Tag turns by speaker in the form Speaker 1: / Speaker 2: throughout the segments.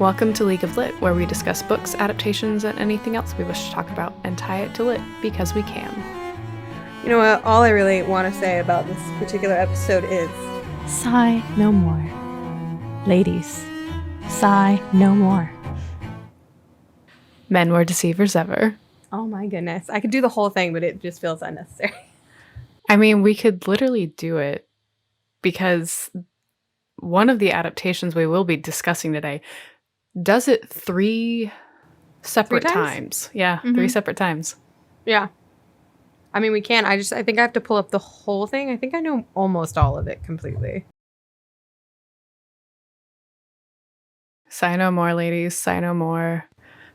Speaker 1: Welcome to League of Lit, where we discuss books, adaptations, and anything else we wish to talk about and tie it to lit because we can.
Speaker 2: You know what? All I really want to say about this particular episode is
Speaker 3: Sigh no more. Ladies, sigh no more.
Speaker 1: Men were deceivers ever.
Speaker 2: oh my goodness. I could do the whole thing, but it just feels unnecessary.
Speaker 1: I mean, we could literally do it because one of the adaptations we will be discussing today does it three separate times. Yeah, 3 separate times.
Speaker 2: Yeah. I mean, we can. I think I have to pull up the whole thing. I think I know almost all of it completely.
Speaker 1: Sigh no more, ladies. Sigh no more.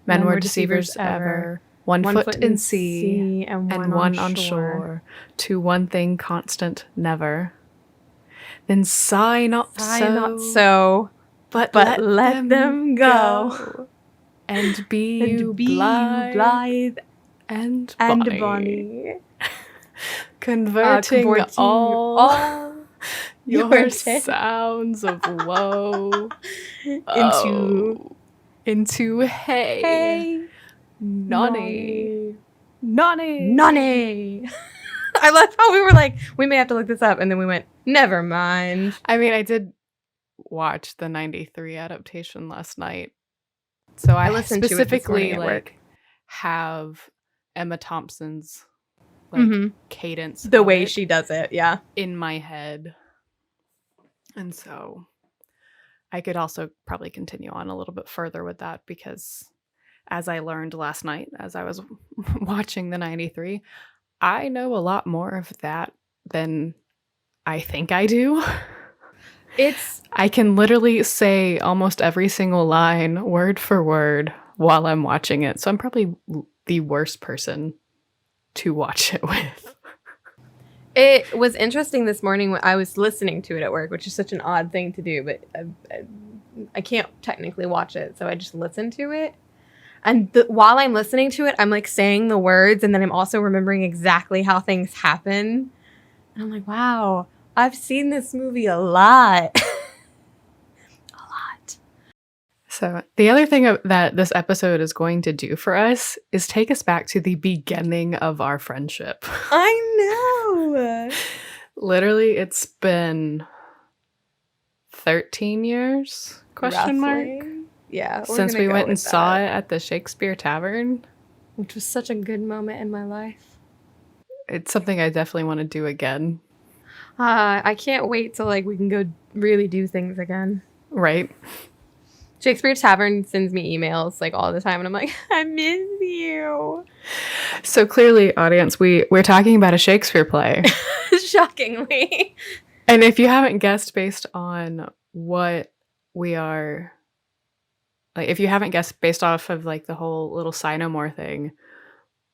Speaker 1: Men were deceivers ever. One foot in sea and one on shore. To one thing constant never. Then sigh not so, but let them go. And be you blithe and bonny. Converting all your sounds of woe into hey, nonny.
Speaker 2: I love how we were like, we may have to look this up, and then we went, never mind.
Speaker 1: I mean, I did watch the 93 adaptation last night. So I
Speaker 2: listened
Speaker 1: specifically
Speaker 2: to it this morning at work.
Speaker 1: have Emma Thompson's like cadence,
Speaker 2: The
Speaker 1: of
Speaker 2: way
Speaker 1: it
Speaker 2: she does it, yeah.
Speaker 1: in my head. And so I could also probably continue on a little bit further with that because as I learned last night as I was watching the 93, I know a lot more of that than I think I do. I can literally say almost every single line word for word while I'm watching it. So I'm probably the worst person to watch it with.
Speaker 2: It was interesting this morning when I was listening to it at work, which is such an odd thing to do, but I can't technically watch it, so I just listen to it. And while I'm listening to it, I'm like saying the words, and then I'm also remembering exactly how things happen. And I'm like, wow, I've seen this movie a lot. A lot.
Speaker 1: So the other thing that this episode is going to do for us is take us back to the beginning of our friendship.
Speaker 2: I know.
Speaker 1: Literally, it's been 13 years, question mark?
Speaker 2: Yeah.
Speaker 1: Since we went and saw it at the Shakespeare Tavern.
Speaker 2: Which was such a good moment in my life.
Speaker 1: It's something I definitely want to do again.
Speaker 2: I can't wait till we can go really do things again.
Speaker 1: Right?
Speaker 2: Shakespeare Tavern sends me emails all the time, and I'm like, I miss you.
Speaker 1: So clearly, audience, we're talking about a Shakespeare play.
Speaker 2: Shockingly.
Speaker 1: And if you haven't guessed based on what we are, if you haven't guessed based off of the whole little Sigh No More thing,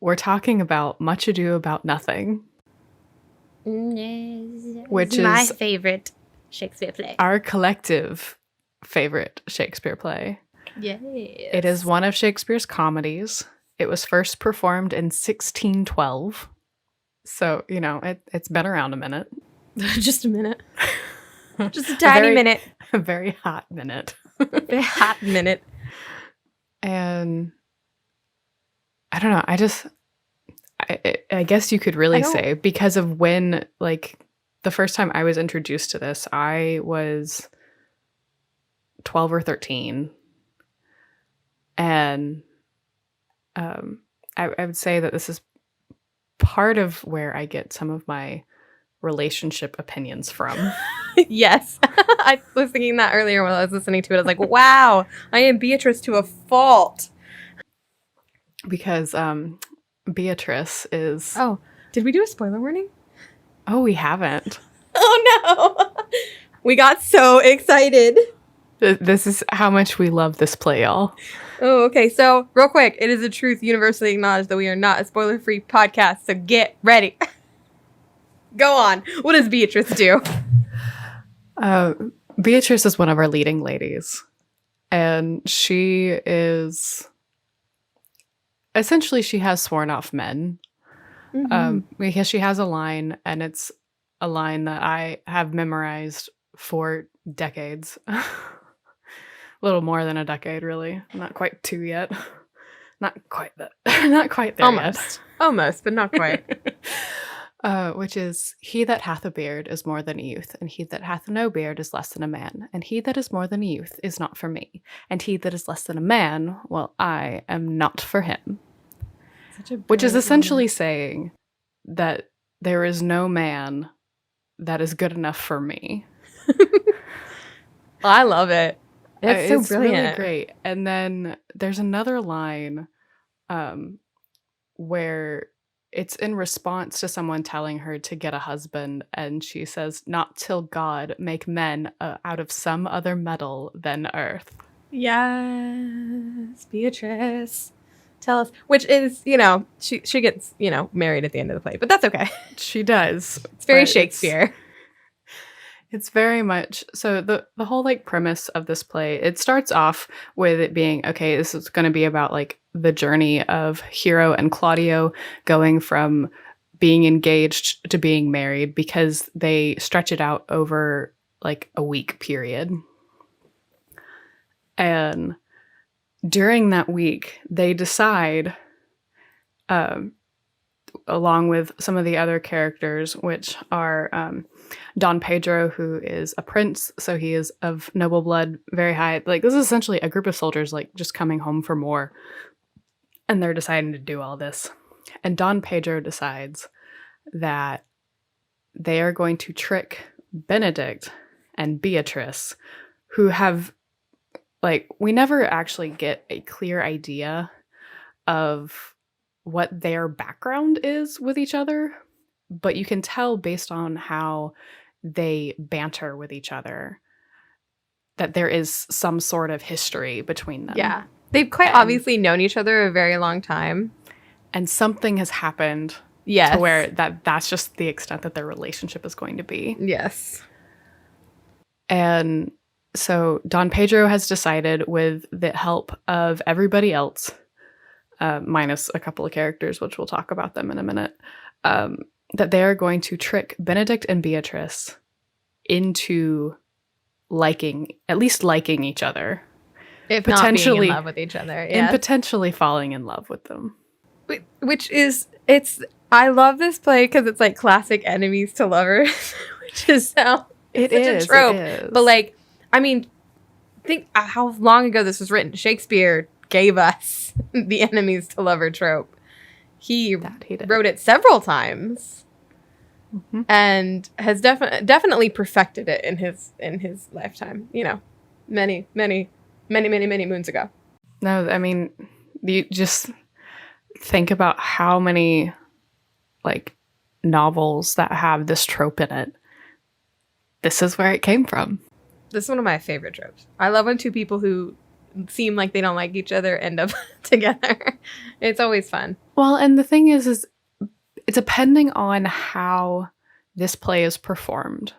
Speaker 1: we're talking about Much Ado About Nothing.
Speaker 2: Yes.
Speaker 1: Which
Speaker 2: is my
Speaker 1: is
Speaker 2: favorite Shakespeare play.
Speaker 1: Our collective favorite Shakespeare play.
Speaker 2: Yes.
Speaker 1: It is one of Shakespeare's comedies. It was first performed in 1612. So, it's been around a minute.
Speaker 2: Just a minute. Just a tiny minute.
Speaker 1: A very hot minute.
Speaker 2: Very hot minute.
Speaker 1: And I don't know. I guess you could really say because of when, the first time I was introduced to this, I was 12 or 13. And I would say that this is part of where I get some of my relationship opinions from.
Speaker 2: Yes. I was thinking that earlier when I was listening to it. I was like, wow, I am Beatrice to a fault.
Speaker 1: Because Beatrice is...
Speaker 2: Oh, did we do a spoiler warning?
Speaker 1: Oh, we haven't.
Speaker 2: Oh, no. We got so excited.
Speaker 1: This is how much we love this play, y'all.
Speaker 2: Oh, okay. So, real quick, it is a truth universally acknowledged that we are not a spoiler-free podcast, so get ready. Go on. What does Beatrice do?
Speaker 1: Beatrice is one of our leading ladies. And she is... Essentially, she has sworn off men. Because she has a line, and it's a line that I have memorized for decades. little more than a decade, really. Not quite 2 yet. Not quite that. Not quite there
Speaker 2: Almost. Almost, but not quite.
Speaker 1: yet. Which is, he that hath a beard is more than a youth, and he that hath no beard is less than a man, and he that is more than a youth is not for me, and he that is less than a man, well, I am not for him. Which is essentially saying that there is no man that is good enough for me.
Speaker 2: I love it. It's so brilliant.
Speaker 1: Really great. And then there's another line where it's in response to someone telling her to get a husband, and she says, "Not till God make men out of some other metal than earth."
Speaker 2: Yes, Beatrice. Tell us, which is, she gets, married at the end of the play, but that's okay.
Speaker 1: She does.
Speaker 2: It's very Shakespeare.
Speaker 1: It's very much so. The whole like premise of this play, it starts off with it being, okay, this is going to be about like the journey of Hero and Claudio going from being engaged to being married, because they stretch it out over like a week period. And during that week, they decide, along with some of the other characters, which are Don Pedro, who is a prince, so he is of noble blood, very high. Like, this is essentially a group of soldiers, like, just coming home from war, and they're deciding to do all this. And Don Pedro decides that they are going to trick Benedict and Beatrice, who have, like, we never actually get a clear idea of what their background is with each other, but you can tell based on how they banter with each other that there is some sort of history between them.
Speaker 2: Yeah. They've quite obviously known each other a very long time.
Speaker 1: And something has happened to where that's just the extent that their relationship is going to be.
Speaker 2: Yes.
Speaker 1: And so Don Pedro has decided, with the help of everybody else, minus a couple of characters, which we'll talk about them in a minute, that they are going to trick Benedict and Beatrice into at least liking each other.
Speaker 2: If not being in love with each other. Yes.
Speaker 1: And potentially falling in love with them.
Speaker 2: Which is, I love this play because it's like classic enemies to lovers, which is such a trope.
Speaker 1: It is.
Speaker 2: But like, I mean, think how long ago this was written. Shakespeare gave us the enemies to lover trope. He wrote it several times, and has definitely perfected it in his lifetime. Many moons ago.
Speaker 1: No, I mean, you just think about how many like novels that have this trope in it. This is where it came from.
Speaker 2: This is one of my favorite tropes. I love when two people who seem like they don't like each other end up together. It's always fun.
Speaker 1: Well, and the thing is depending on how this play is performed,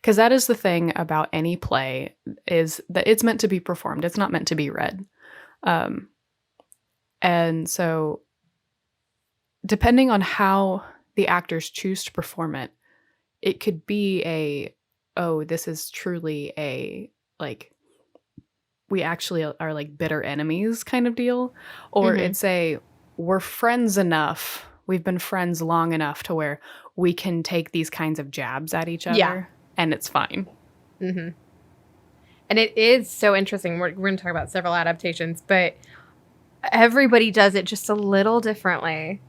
Speaker 1: because that is the thing about any play, is that it's meant to be performed. It's not meant to be read. And so depending on how the actors choose to perform it, it could be this is truly a, like, we actually are like bitter enemies kind of deal. Or it's we're friends enough. We've been friends long enough to where we can take these kinds of jabs at each other and it's fine.
Speaker 2: Mm-hmm. And it is so interesting. We're going to talk about several adaptations, but everybody does it just a little differently.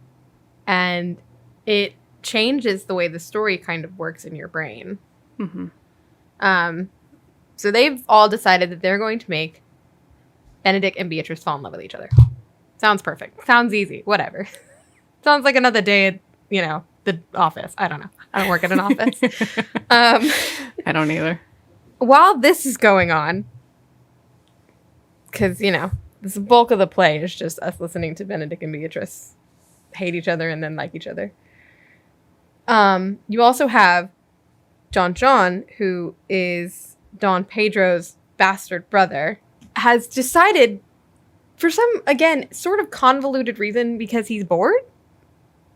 Speaker 2: And it changes the way the story kind of works in your brain. So they've all decided that they're going to make Benedict and Beatrice fall in love with each other. Sounds perfect. Sounds easy. Whatever. Sounds like another day at, the office. I don't know. I don't work at an office.
Speaker 1: I don't either.
Speaker 2: While this is going on, because, the bulk of the play is just us listening to Benedict and Beatrice hate each other and then like each other. You also have John, who is Don Pedro's bastard brother, has decided, for some, again, sort of convoluted reason, because he's bored.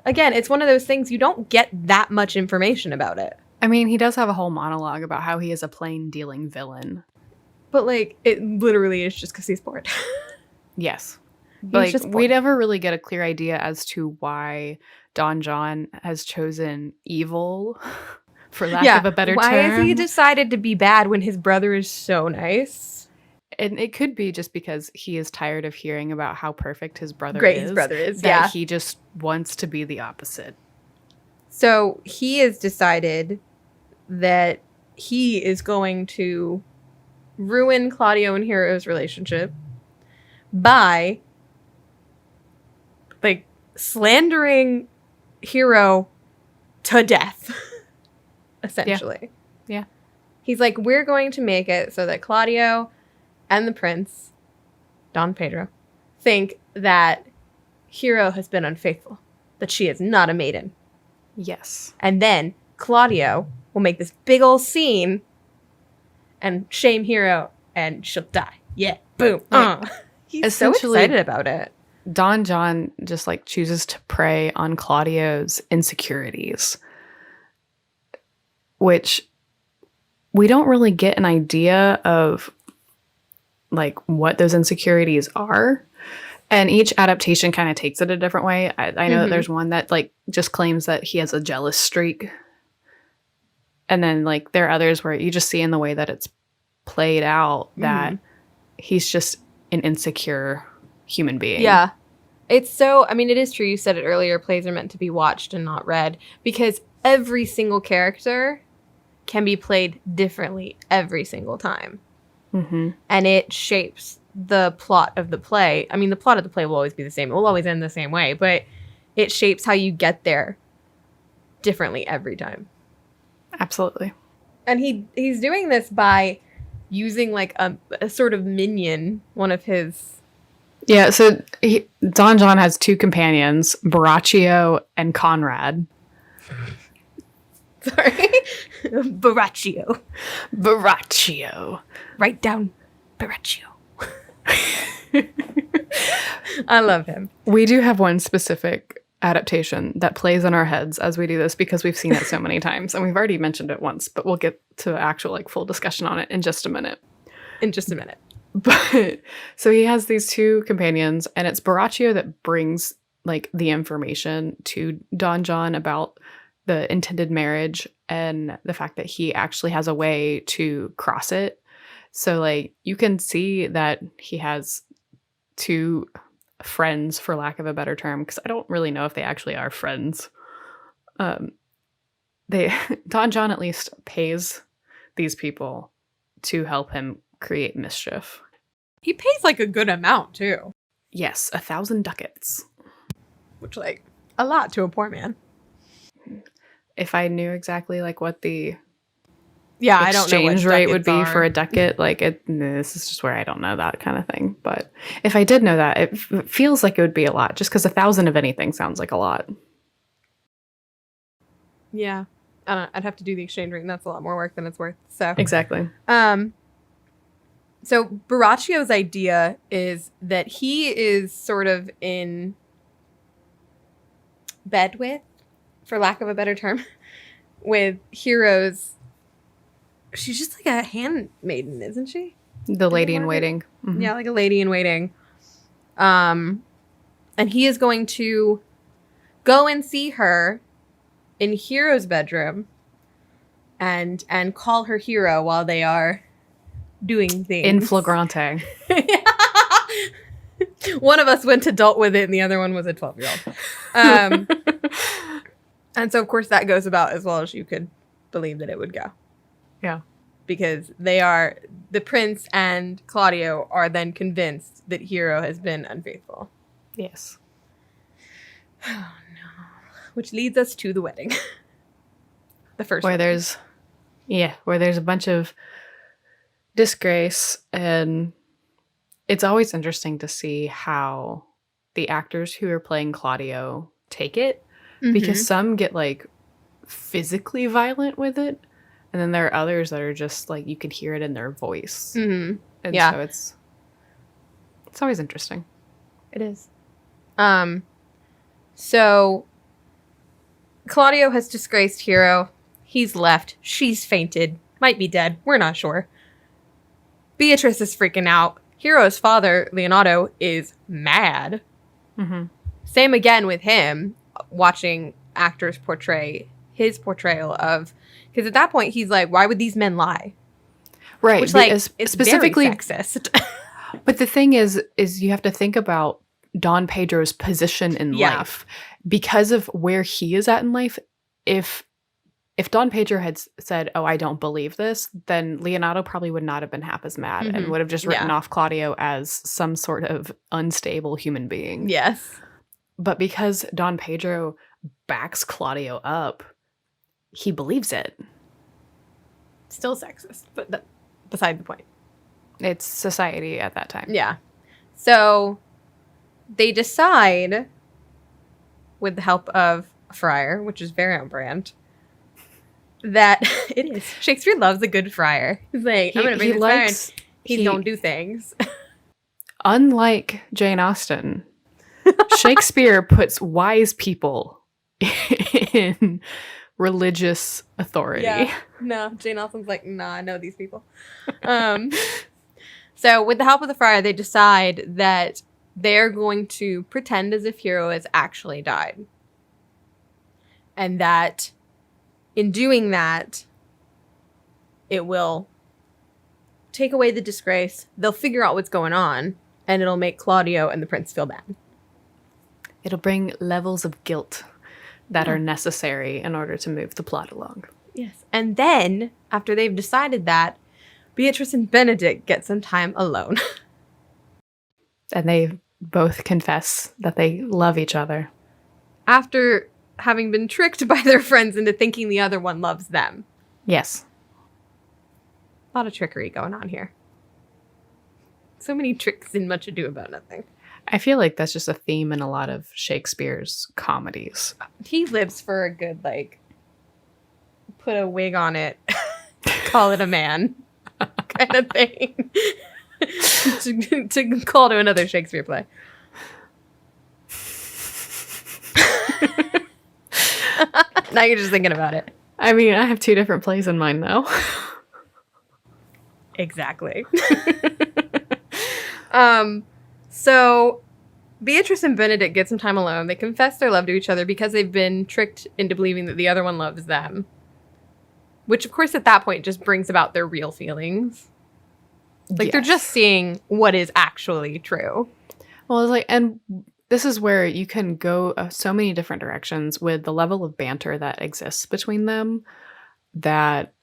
Speaker 2: Again, it's one of those things you don't get that much information about it.
Speaker 1: I mean, he does have a whole monologue about how he is a plain dealing villain.
Speaker 2: But, like, it literally is just because he's bored.
Speaker 1: Yes.
Speaker 2: He's
Speaker 1: Like,
Speaker 2: just
Speaker 1: we
Speaker 2: bored.
Speaker 1: never really get a clear idea as to why Don John has chosen evil, for lack of a better
Speaker 2: Why
Speaker 1: term.
Speaker 2: has he decided to be bad when his brother is so nice?
Speaker 1: And it could be just because he is tired of hearing about how perfect his brother
Speaker 2: Great
Speaker 1: is.
Speaker 2: his brother is,
Speaker 1: that
Speaker 2: yeah.
Speaker 1: he just wants to be the opposite.
Speaker 2: So he has decided that he is going to ruin Claudio and Hero's relationship by, like, slandering Hero to death, essentially.
Speaker 1: Yeah.
Speaker 2: He's like, we're going to make it so that Claudio and the prince, Don Pedro, think that Hero has been unfaithful, that she is not a maiden.
Speaker 1: Yes.
Speaker 2: And then Claudio will make this big old scene and shame Hero, and she'll die. Yeah, boom. He's so excited about it.
Speaker 1: Don John just like chooses to prey on Claudio's insecurities, which we don't really get an idea of like what those insecurities are. And each adaptation kind of takes it a different way. I know that there's one that like just claims that he has a jealous streak. And then like there are others where you just see in the way that it's played out that he's just an insecure human being.
Speaker 2: Yeah. It's so, I mean, it is true. You said it earlier. Plays are meant to be watched and not read, because every single character can be played differently every single time.
Speaker 1: Mm-hmm.
Speaker 2: And it shapes the plot of the play. I mean, the plot of the play will always be the same. It will always end the same way, but it shapes how you get there differently every time.
Speaker 1: Absolutely.
Speaker 2: And he's doing this by using like a sort of minion, one of his...
Speaker 1: Yeah, so Don John has two companions, Baraccio and Conrad.
Speaker 2: Sorry. Baraccio.
Speaker 1: Baraccio.
Speaker 2: Write down Baraccio. I love him.
Speaker 1: We do have one specific adaptation that plays in our heads as we do this because we've seen it so many times, and we've already mentioned it once, but we'll get to actual like full discussion on it in just a minute. But so he has these two companions, and it's Baraccio that brings like the information to Don John about the intended marriage and the fact that he actually has a way to cross it. So like you can see that he has two friends, for lack of a better term, because I don't really know if they actually are friends. Don John at least pays these people to help him create mischief.
Speaker 2: He pays like a good amount too.
Speaker 1: Yes, 1,000 ducats.
Speaker 2: Which, like, a lot to a poor man.
Speaker 1: If I knew exactly like what the
Speaker 2: I don't know what
Speaker 1: exchange rate would be
Speaker 2: ducats
Speaker 1: for
Speaker 2: are.
Speaker 1: a ducat, like this is just where I don't know that kind of thing. But if I did know that, it feels like it would be a lot, just because 1,000 of anything sounds like a lot.
Speaker 2: Yeah. I don't know. I'd have to do the exchange rate, and that's a lot more work than it's worth. So
Speaker 1: Exactly.
Speaker 2: So Baraccio's idea is that he is sort of in bed with, for lack of a better term, with Hero's... She's just like a handmaiden, isn't she?
Speaker 1: The lady in waiting. Mhm.
Speaker 2: Yeah, like a lady in waiting. And he is going to go and see her in Hero's bedroom and call her Hero while they are doing things.
Speaker 1: In flagrante.
Speaker 2: One of us went adult with it and the other one was a 12-year-old. And so, of course, that goes about as well as you could believe that it would go.
Speaker 1: Yeah.
Speaker 2: Because the prince and Claudio are then convinced that Hero has been unfaithful.
Speaker 1: Yes.
Speaker 2: Oh, no. Which leads us to the wedding. The first
Speaker 1: Where
Speaker 2: wedding.
Speaker 1: there's a bunch of disgrace, and it's always interesting to see how the actors who are playing Claudio take it, because some get like physically violent with it, and then there are others that are just like you could hear it in their voice.
Speaker 2: Mm-hmm.
Speaker 1: And
Speaker 2: Yeah.
Speaker 1: so it's always interesting.
Speaker 2: It is. So Claudio has disgraced Hero. He's left. She's fainted. Might be dead. We're not sure. Beatrice is freaking out. Hero's father, Leonardo, is mad.
Speaker 1: Mm-hmm.
Speaker 2: Same again with him, watching actors portray his portrayal of, because at that point he's like, why would these men lie?
Speaker 1: Right.
Speaker 2: Which, like, is
Speaker 1: specifically
Speaker 2: very sexist.
Speaker 1: But the thing is you have to think about Don Pedro's position in life. Because of where he is at in life. If Don Pedro had said, oh, I don't believe this, then Leonardo probably would not have been half as mad and would have just written off Claudio as some sort of unstable human being.
Speaker 2: Yes.
Speaker 1: But because Don Pedro backs Claudio up, he believes it.
Speaker 2: Still sexist, but beside the point.
Speaker 1: It's society at that time.
Speaker 2: Yeah. So they decide, with the help of a friar, which is very on brand, that it is. Shakespeare loves a good friar. He's like, I'm going to bring this friar and he don't do things.
Speaker 1: Unlike Jane Austen, Shakespeare puts wise people in religious authority.
Speaker 2: Yeah. No, Jane Austen's like, nah, I know these people. So with the help of the friar, they decide that they're going to pretend as if Hero has actually died. And that in doing that, it will take away the disgrace. They'll figure out what's going on, and it'll make Claudio and the prince feel bad.
Speaker 1: It'll bring levels of guilt that are necessary in order to move the plot along.
Speaker 2: Yes. And then, after they've decided that, Beatrice and Benedict get some time alone.
Speaker 1: And they both confess that they love each other.
Speaker 2: After having been tricked by their friends into thinking the other one loves them.
Speaker 1: Yes.
Speaker 2: A lot of trickery going on here. So many tricks and much ado about nothing.
Speaker 1: I feel like that's just a theme in a lot of Shakespeare's comedies.
Speaker 2: He lives for a good, like, put a wig on it, call it a man kind of thing. to call to another Shakespeare play. Now you're just thinking about it.
Speaker 1: I mean, I have two different plays in mind, though.
Speaker 2: Exactly. So Beatrice and Benedict get some time alone. They confess their love to each other because they've been tricked into believing that the other one loves them. Which, of course, at that point just brings about their real feelings. Like, they're just seeing what is actually true.
Speaker 1: Well, it's like, and this is where you can go so many different directions with the level of banter that exists between them, that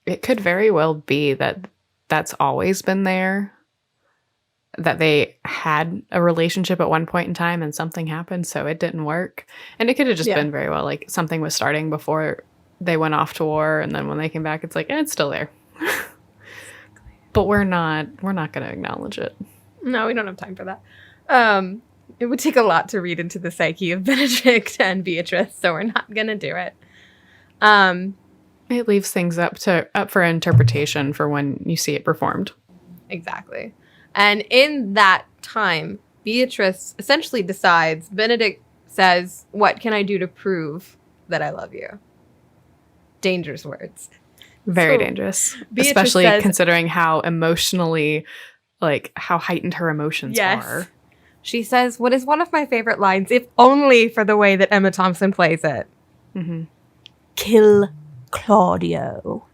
Speaker 1: it could very well be that that's always been there, that they had a relationship at one point in time and something happened, so it didn't work. And it could have just been very well like something was starting before they went off to war, and then when they came back, it's like, it's still there. But we're not going to acknowledge it.
Speaker 2: No, we don't have time for that. It would take a lot to read into the psyche of Benedict and Beatrice, so we're not going to do it.
Speaker 1: It leaves things up for interpretation for when you see it performed.
Speaker 2: Exactly. And in that time, Beatrice essentially decides, Benedict says, what can I do to prove that I love you? Dangerous words.
Speaker 1: Very dangerous.
Speaker 2: Beatrice
Speaker 1: especially
Speaker 2: says,
Speaker 1: considering how emotionally, like, how heightened her emotions are.
Speaker 2: She says, what is one of my favorite lines, if only for the way that Emma Thompson plays it.
Speaker 1: Mm-hmm.
Speaker 3: Kill Claudio.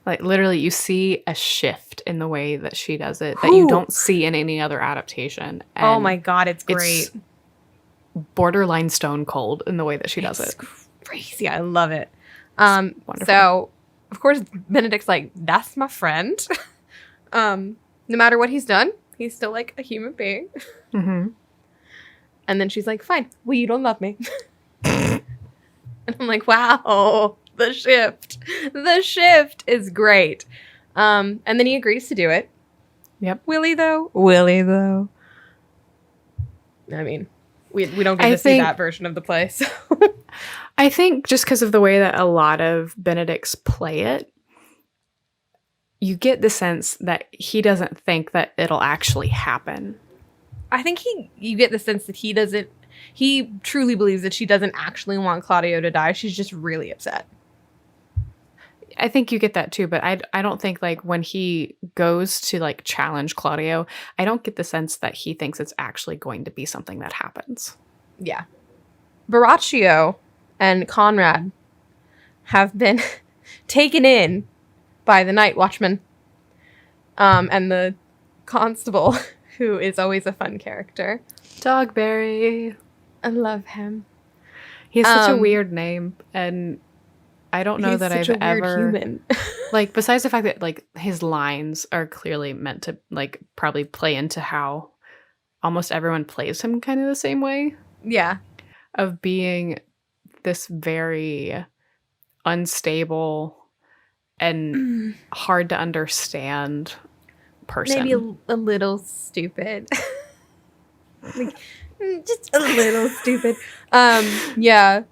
Speaker 1: Like, literally, you see a shift in the way that she does it that you don't see in any other adaptation. And
Speaker 2: oh my God, it's great.
Speaker 1: It's borderline stone cold in the way that she does it.
Speaker 2: Crazy. I love it.
Speaker 1: Wonderful.
Speaker 2: So, of course, Benedict's like, that's my friend. No matter what he's done, he's still like a human being.
Speaker 1: Mm-hmm.
Speaker 2: And then she's like, fine. Well, you don't love me. And I'm like, wow, the shift. The shift is great. And then he agrees to do it.
Speaker 1: Yep.
Speaker 2: Will he, though? I mean, we don't get to see that version of the play, so...
Speaker 1: I think just because of the way that a lot of Benedicts play it, you get the sense that he doesn't think that it'll actually happen.
Speaker 2: I think you get the sense that he truly believes that she doesn't actually want Claudio to die. She's just really upset.
Speaker 1: I think you get that too, but I don't think like when he goes to like challenge Claudio, I don't get the sense that he thinks it's actually going to be something that happens.
Speaker 2: Yeah. Baraccio and Conrad have been taken in by the night watchman, and the constable, who is always a fun character.
Speaker 1: Dogberry.
Speaker 2: I love him.
Speaker 1: He has such a weird name, and I don't know
Speaker 2: He's
Speaker 1: that
Speaker 2: such
Speaker 1: I've
Speaker 2: a weird
Speaker 1: ever
Speaker 2: human.
Speaker 1: like, besides the fact that like his lines are clearly meant to like probably play into how almost everyone plays him kind of the same way,
Speaker 2: Yeah.
Speaker 1: of being this very unstable and hard to understand person.
Speaker 2: Maybe a little stupid. Like, just a little stupid. Yeah.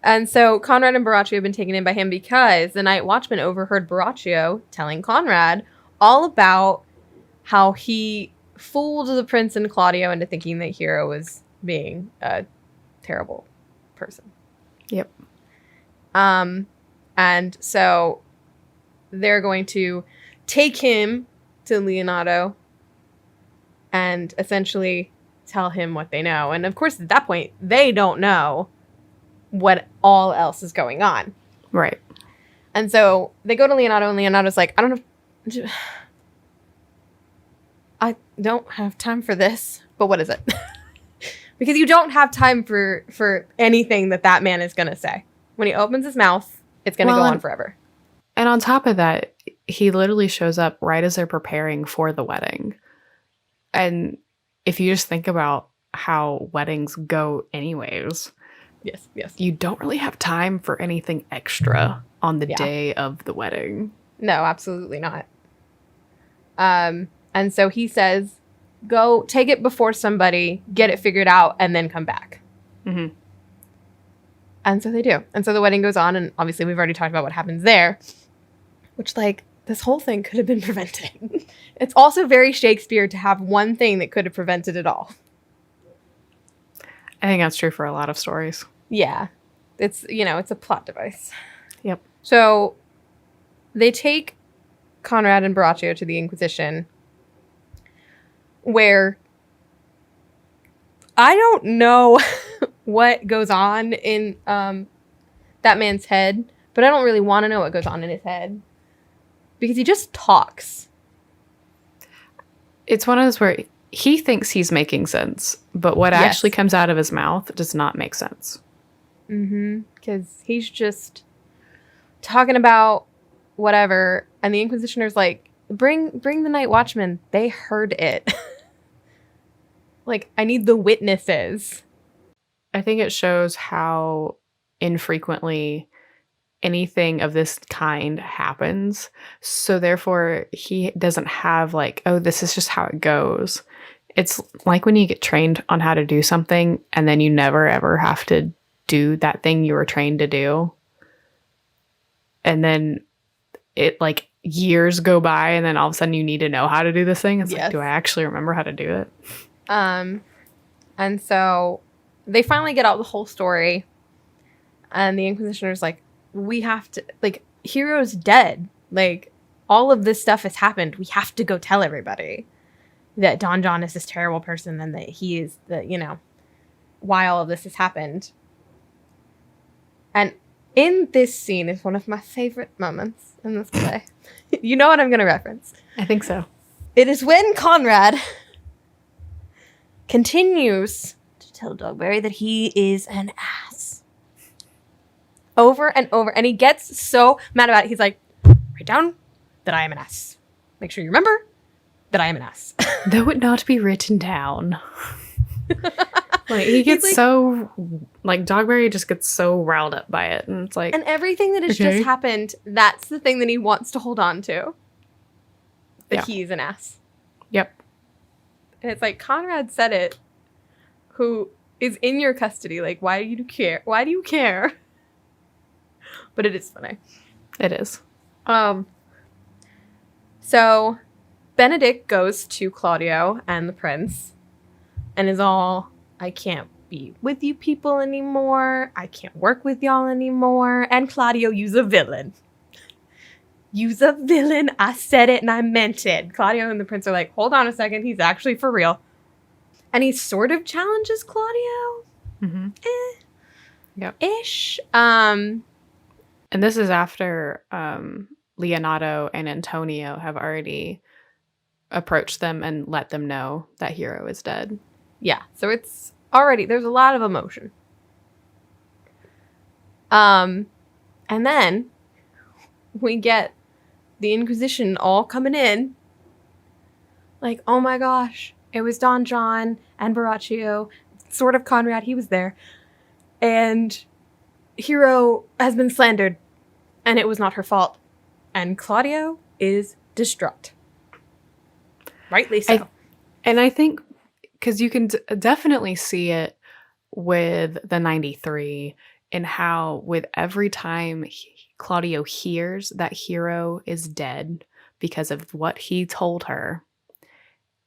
Speaker 2: And so Conrad and Baraccio have been taken in by him because the night watchman overheard Baraccio telling Conrad all about how he fooled the prince and Claudio into thinking that Hero was being a terrible person.
Speaker 1: Yep.
Speaker 2: And so they're going to take him to Leonardo and essentially tell him what they know. And of course, at that point, they don't know what all else is going on.
Speaker 1: Right.
Speaker 2: And so they go to Leonardo, and Leonardo's like, I don't have time for this. But what is it? Because you don't have time for anything that man is going to say. When he opens his mouth, it's going to go on forever.
Speaker 1: And on top of that, he literally shows up right as they're preparing for the wedding. And if you just think about how weddings go anyways,
Speaker 2: yes,
Speaker 1: you don't really have time for anything extra on the day of the wedding.
Speaker 2: No, absolutely not. And so he says, go take it before somebody, get it figured out, and then come back.
Speaker 1: Mm-hmm.
Speaker 2: And so they do. And so the wedding goes on, and obviously we've already talked about what happens there, which, like, this whole thing could have been prevented. It's also very Shakespeare to have one thing that could have prevented it all.
Speaker 1: I think that's true for a lot of stories.
Speaker 2: Yeah. It's, it's a plot device.
Speaker 1: Yep.
Speaker 2: So they take Conrad and Baraccio to the Inquisition, where I don't know what goes on in that man's head, but I don't really want to know what goes on in his head because he just talks.
Speaker 1: It's one of those where he thinks he's making sense, but what actually comes out of his mouth does not make sense.
Speaker 2: Mm-hmm. Because he's just talking about whatever, and the Inquisitioner's like, bring the night watchman. They heard it. Like, I need the witnesses.
Speaker 1: I think it shows how infrequently anything of this kind happens. So therefore, he doesn't have like, oh, this is just how it goes. It's like when you get trained on how to do something and then you never ever have to do that thing you were trained to do. And then it like years go by and then all of a sudden you need to know how to do this thing. It's like, do I actually remember how to do it?
Speaker 2: And so they finally get out the whole story, and the Inquisitioner's like, we have to, like, Hero's dead. Like, all of this stuff has happened. We have to go tell everybody that Don John is this terrible person and that he is the, why all of this has happened. And in this scene is one of my favorite moments in this play. You know what I'm going to reference?
Speaker 1: I think so.
Speaker 2: It is when Conrad continues to tell Dogberry that he is an ass. Over and over. And he gets so mad about it. He's like, write down that I am an ass. Make sure you remember that I am an ass.
Speaker 1: Though it not be written down. Like, he gets so, like, Dogberry just gets so riled up by it. And it's like,
Speaker 2: and everything that has just happened, that's the thing that he wants to hold on to. That he's an ass.
Speaker 1: Yep.
Speaker 2: And it's like, Conrad said it, who is in your custody. Like, why do you care? Why do you care? But it is funny.
Speaker 1: It is.
Speaker 2: So Benedict goes to Claudio and the prince and is all, I can't be with you people anymore. I can't work with y'all anymore. And Claudio, you's a villain. You's a villain. I said it and I meant it. Claudio and the prince are like, hold on a second. He's actually for real. And he sort of challenges Claudio.
Speaker 1: Mm-hmm. Yep.
Speaker 2: Ish.
Speaker 1: And this is after Leonardo and Antonio have already approached them and let them know that Hero is dead.
Speaker 2: Yeah. So it's already, there's a lot of emotion. And then we get the Inquisition all coming in. Like, oh my gosh, it was Don John and Baraccio, sort of Conrad, he was there. And Hero has been slandered, and it was not her fault. And Claudio is distraught. Rightly so.
Speaker 1: I think, because you can definitely see it with the 93 in how with every time Claudio hears that Hero is dead because of what he told her,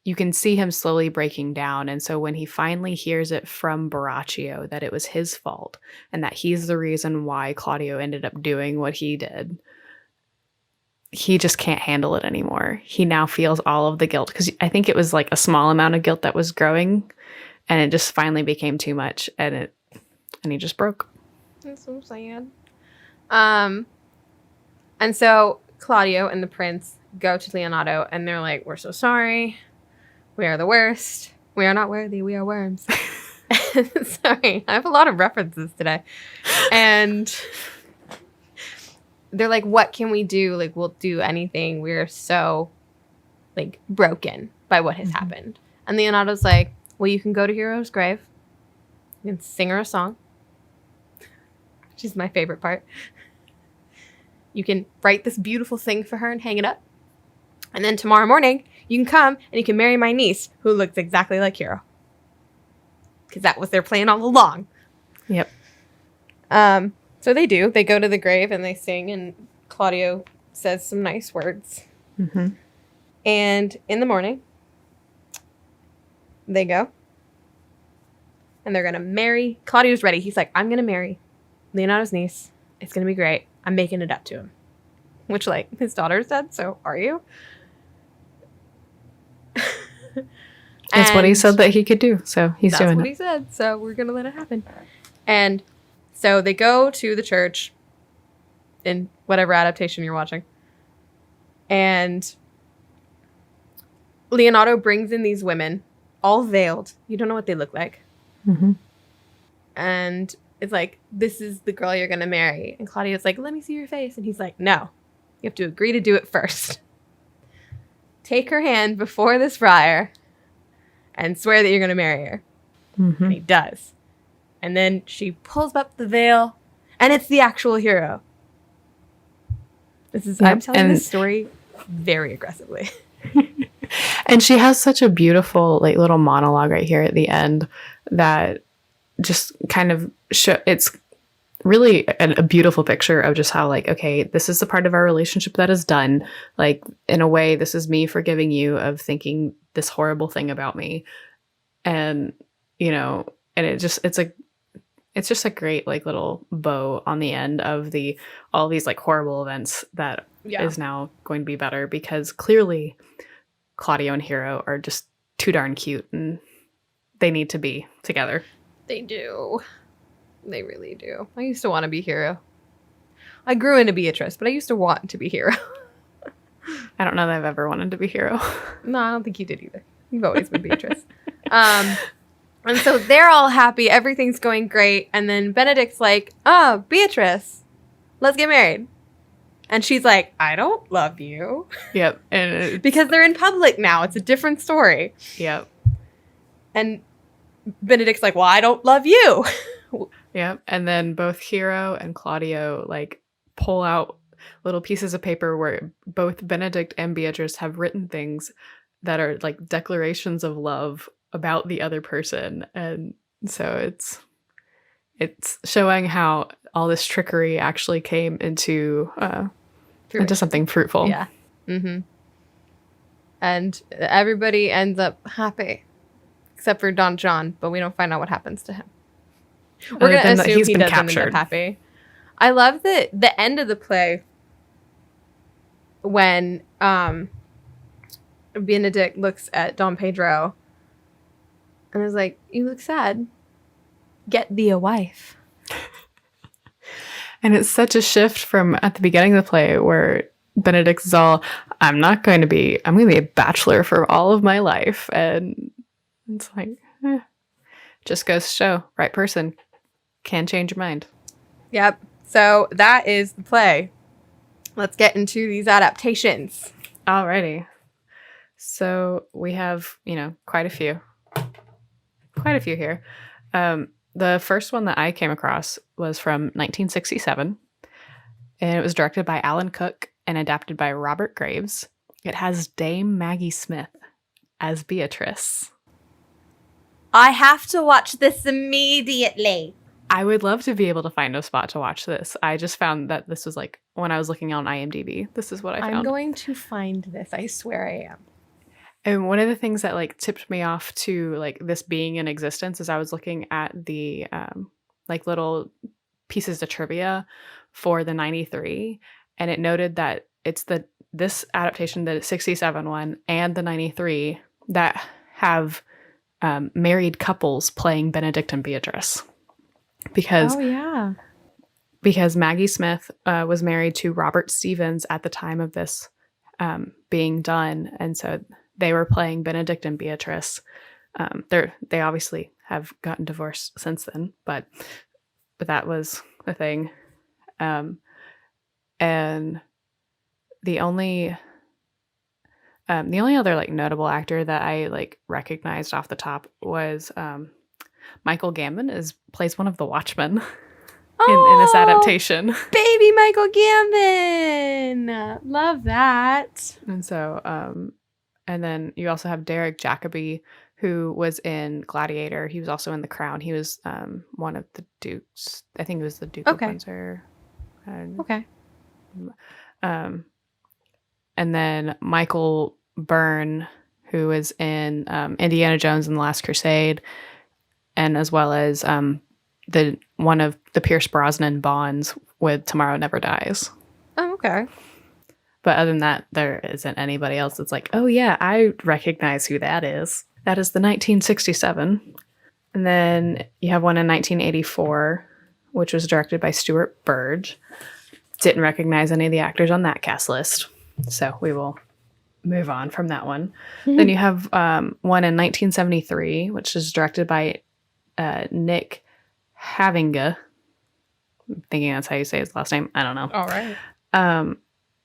Speaker 1: you can see him slowly breaking down. And so when he finally hears it from Baraccio that it was his fault and that he's the reason why Claudio ended up doing what he did, he just can't handle it anymore. He now feels all of the guilt, because I think it was like a small amount of guilt that was growing, and it just finally became too much, and he just broke.
Speaker 2: That's so sad. And so Claudio and the prince go to Leonardo, and they're like, we're so sorry. We are the worst. We are not worthy. We are worms. Sorry, I have a lot of references today. And they're like, what can we do? Like, we'll do anything. We're so, like, broken by what has happened. And Leonardo's like, well, you can go to Hero's grave. You can sing her a song, which is my favorite part. You can write this beautiful thing for her and hang it up. And then tomorrow morning, you can come and you can marry my niece, who looks exactly like Hero. Because that was their plan all along.
Speaker 1: Yep.
Speaker 2: So they do. They go to the grave and they sing, and Claudio says some nice words.
Speaker 1: Mm-hmm.
Speaker 2: And in the morning, they go. And they're going to marry. Claudio's ready. He's like, I'm going to marry Leonardo's niece. It's going to be great. I'm making it up to him. Which, like, his daughter's dead, so are you?
Speaker 1: That's what he said that he could do, so he's doing it.
Speaker 2: That's what he said, so we're going to let it happen. And so they go to the church in whatever adaptation you're watching. And Leonardo brings in these women, all veiled. You don't know what they look like.
Speaker 1: Mm-hmm.
Speaker 2: And it's like, this is the girl you're going to marry. And Claudio's like, let me see your face. And he's like, no, you have to agree to do it first. Take her hand before this friar and swear that you're going to marry her.
Speaker 1: Mm-hmm.
Speaker 2: And he does. And then she pulls up the veil, and it's the actual Hero. I'm telling this story very aggressively.
Speaker 1: And she has such a beautiful, like, little monologue right here at the end that just kind of it's really a beautiful picture of just how, like, okay, this is the part of our relationship that is done. Like, in a way, this is me forgiving you of thinking this horrible thing about me. And, you know, and it's just a great, like, little bow on the end of all these, like, horrible events that is now going to be better, because clearly Claudio and Hero are just too darn cute and they need to be together.
Speaker 2: They do. They really do. I used to want to be Hero. I grew into Beatrice, but I used to want to be Hero.
Speaker 1: I don't know that I've ever wanted to be Hero.
Speaker 2: No, I don't think you did either. You've always been Beatrice. And so they're all happy. Everything's going great. And then Benedict's like, oh, Beatrice, let's get married. And she's like, I don't love you.
Speaker 1: Yep. And
Speaker 2: because they're in public now. It's a different story.
Speaker 1: Yep.
Speaker 2: And Benedict's like, well, I don't love you.
Speaker 1: Yep. And then both Hero and Claudio, like, pull out little pieces of paper where both Benedict and Beatrice have written things that are, like, declarations of love about the other person. And so it's showing how all this trickery actually came into something fruitful.
Speaker 2: Yeah. Mm-hmm. And everybody ends up happy except for Don John, but we don't find out what happens to him. We're going to assume he doesn't end up happy. I love that the end of the play when Benedict looks at Don Pedro and is like, "You look sad. Get thee a wife."
Speaker 1: And it's such a shift from at the beginning of the play where Benedict is all, I'm going to be a bachelor for all of my life. And it's like, just goes to show, right person can change your mind.
Speaker 2: Yep. So that is the play. Let's get into these adaptations.
Speaker 1: Alrighty. So we have, quite a few here. The first one that I came across was from 1967, and it was directed by Alan Cook and adapted by Robert Graves. It has Dame Maggie Smith as Beatrice.
Speaker 3: I have to watch this immediately.
Speaker 1: I would love to be able to find a spot to watch this. I just found that this was like, when I was looking on IMDb, this is what I found.
Speaker 2: I'm going to find this. I swear I am.
Speaker 1: And one of the things that like tipped me off to like this being in existence is I was looking at the like little pieces of trivia for the 93, and it noted that it's this adaptation, the 67 one and the 93, that have married couples playing Benedict and Beatrice. Because Maggie Smith was married to Robert Stevens at the time of this being done, and so they were playing Benedict and Beatrice. They obviously have gotten divorced since then, but that was the thing. And the only other like notable actor that I like recognized off the top was Michael Gambon plays one of the Watchmen in this adaptation.
Speaker 2: Baby Michael Gambon! Love that.
Speaker 1: And so, and then you also have Derek Jacobi, who was in Gladiator. He was also in The Crown. He was one of the dukes. I think it was the Duke of Windsor.
Speaker 2: Okay.
Speaker 1: And then Michael Byrne, who was in Indiana Jones and the Last Crusade, and as well as one of the Pierce Brosnan Bonds with Tomorrow Never Dies.
Speaker 2: Oh, okay.
Speaker 1: But other than that, there isn't anybody else that's like, oh yeah, I recognize who that is. That is the 1967. And then you have one in 1984, which was directed by Stuart Burge. Didn't recognize any of the actors on that cast list. So we will move on from that one. Mm-hmm. Then you have one in 1973, which is directed by Nick Havinga. I'm thinking that's how you say his last name. I don't know.
Speaker 2: All right.